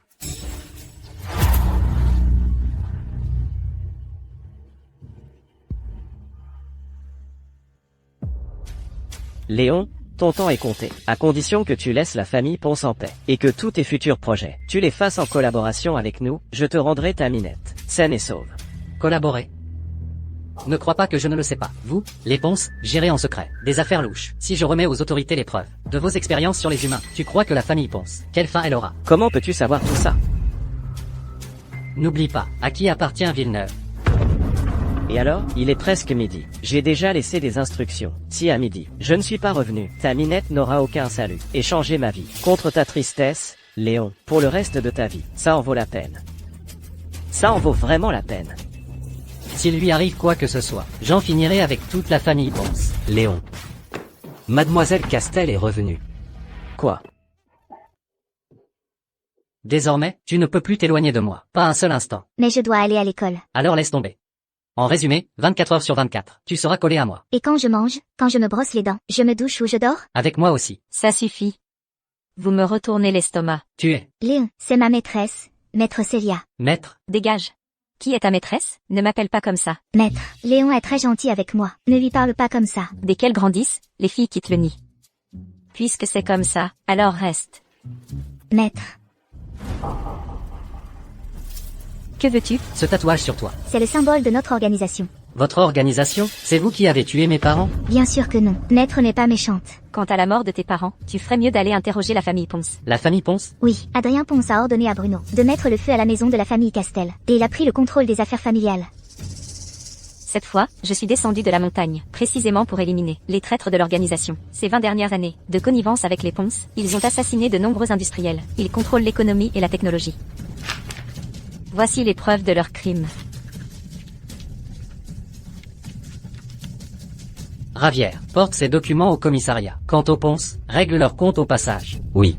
Speaker 8: Léon, ton temps est compté, à condition que tu laisses la famille Ponce en paix, et que tous tes futurs projets, tu les fasses en collaboration avec nous, je te rendrai ta Minette, saine et sauve.
Speaker 7: Collaborer. Ne crois pas que je ne le sais pas. Vous, les Ponce, gérez en secret des affaires louches. Si je remets aux autorités les preuves de vos expériences sur les humains, tu crois que la famille Ponce, quelle fin elle aura?
Speaker 8: Comment peux-tu savoir tout ça?
Speaker 7: N'oublie pas, à qui appartient Villeneuve.
Speaker 8: Et alors, il est presque midi. J'ai déjà laissé des instructions. Si à midi, je ne suis pas revenu, ta Minette n'aura aucun salut. Et changer ma vie. Contre ta tristesse, Léon, pour le reste de ta vie, ça en vaut la peine. Ça en vaut vraiment la peine.
Speaker 7: S'il lui arrive quoi que ce soit, j'en finirai avec toute la famille Ponce.
Speaker 5: Léon. Mademoiselle Castel est revenue.
Speaker 8: Quoi?
Speaker 7: Désormais, tu ne peux plus t'éloigner de moi. Pas un seul instant.
Speaker 2: Mais je dois aller à l'école.
Speaker 7: Alors laisse tomber. En résumé, 24 heures sur 24, tu seras collé à moi.
Speaker 2: Et quand je mange, quand je me brosse les dents, je me douche ou je dors?
Speaker 7: Avec moi aussi.
Speaker 3: Ça suffit. Vous me retournez l'estomac.
Speaker 7: Tu es.
Speaker 2: Léon, c'est ma maîtresse, maître Célia.
Speaker 7: Maître.
Speaker 3: Dégage. Qui est ta maîtresse? Ne m'appelle pas comme ça.
Speaker 2: Maître, Léon est très gentil avec moi. Ne lui parle pas comme ça.
Speaker 3: Dès qu'elles grandissent, les filles quittent le nid. Puisque c'est comme ça, alors reste.
Speaker 2: Maître,
Speaker 3: Que veux-tu?
Speaker 7: Ce tatouage sur toi.
Speaker 2: c'est le symbole de notre organisation.
Speaker 7: Votre organisation, c'est vous qui avez tué mes parents?
Speaker 2: Bien sûr que non. Maître n'est pas méchante.
Speaker 3: Quant à la mort de tes parents, tu ferais mieux d'aller interroger la famille Ponce.
Speaker 7: La famille Ponce?
Speaker 2: Oui, Adrien Ponce a ordonné à Bruno de mettre le feu à la maison de la famille Castel. Et il a pris le contrôle des affaires familiales.
Speaker 3: Cette fois, je suis descendu de la montagne, précisément pour éliminer les traîtres de l'organisation. Ces 20 dernières années, de connivence avec les Ponce, ils ont assassiné de nombreux industriels. Ils contrôlent l'économie et la technologie. Voici les preuves de leurs crimes.
Speaker 7: Ravière, porte ces documents au commissariat. Quant aux Ponce, règle leur compte au passage.
Speaker 5: Oui.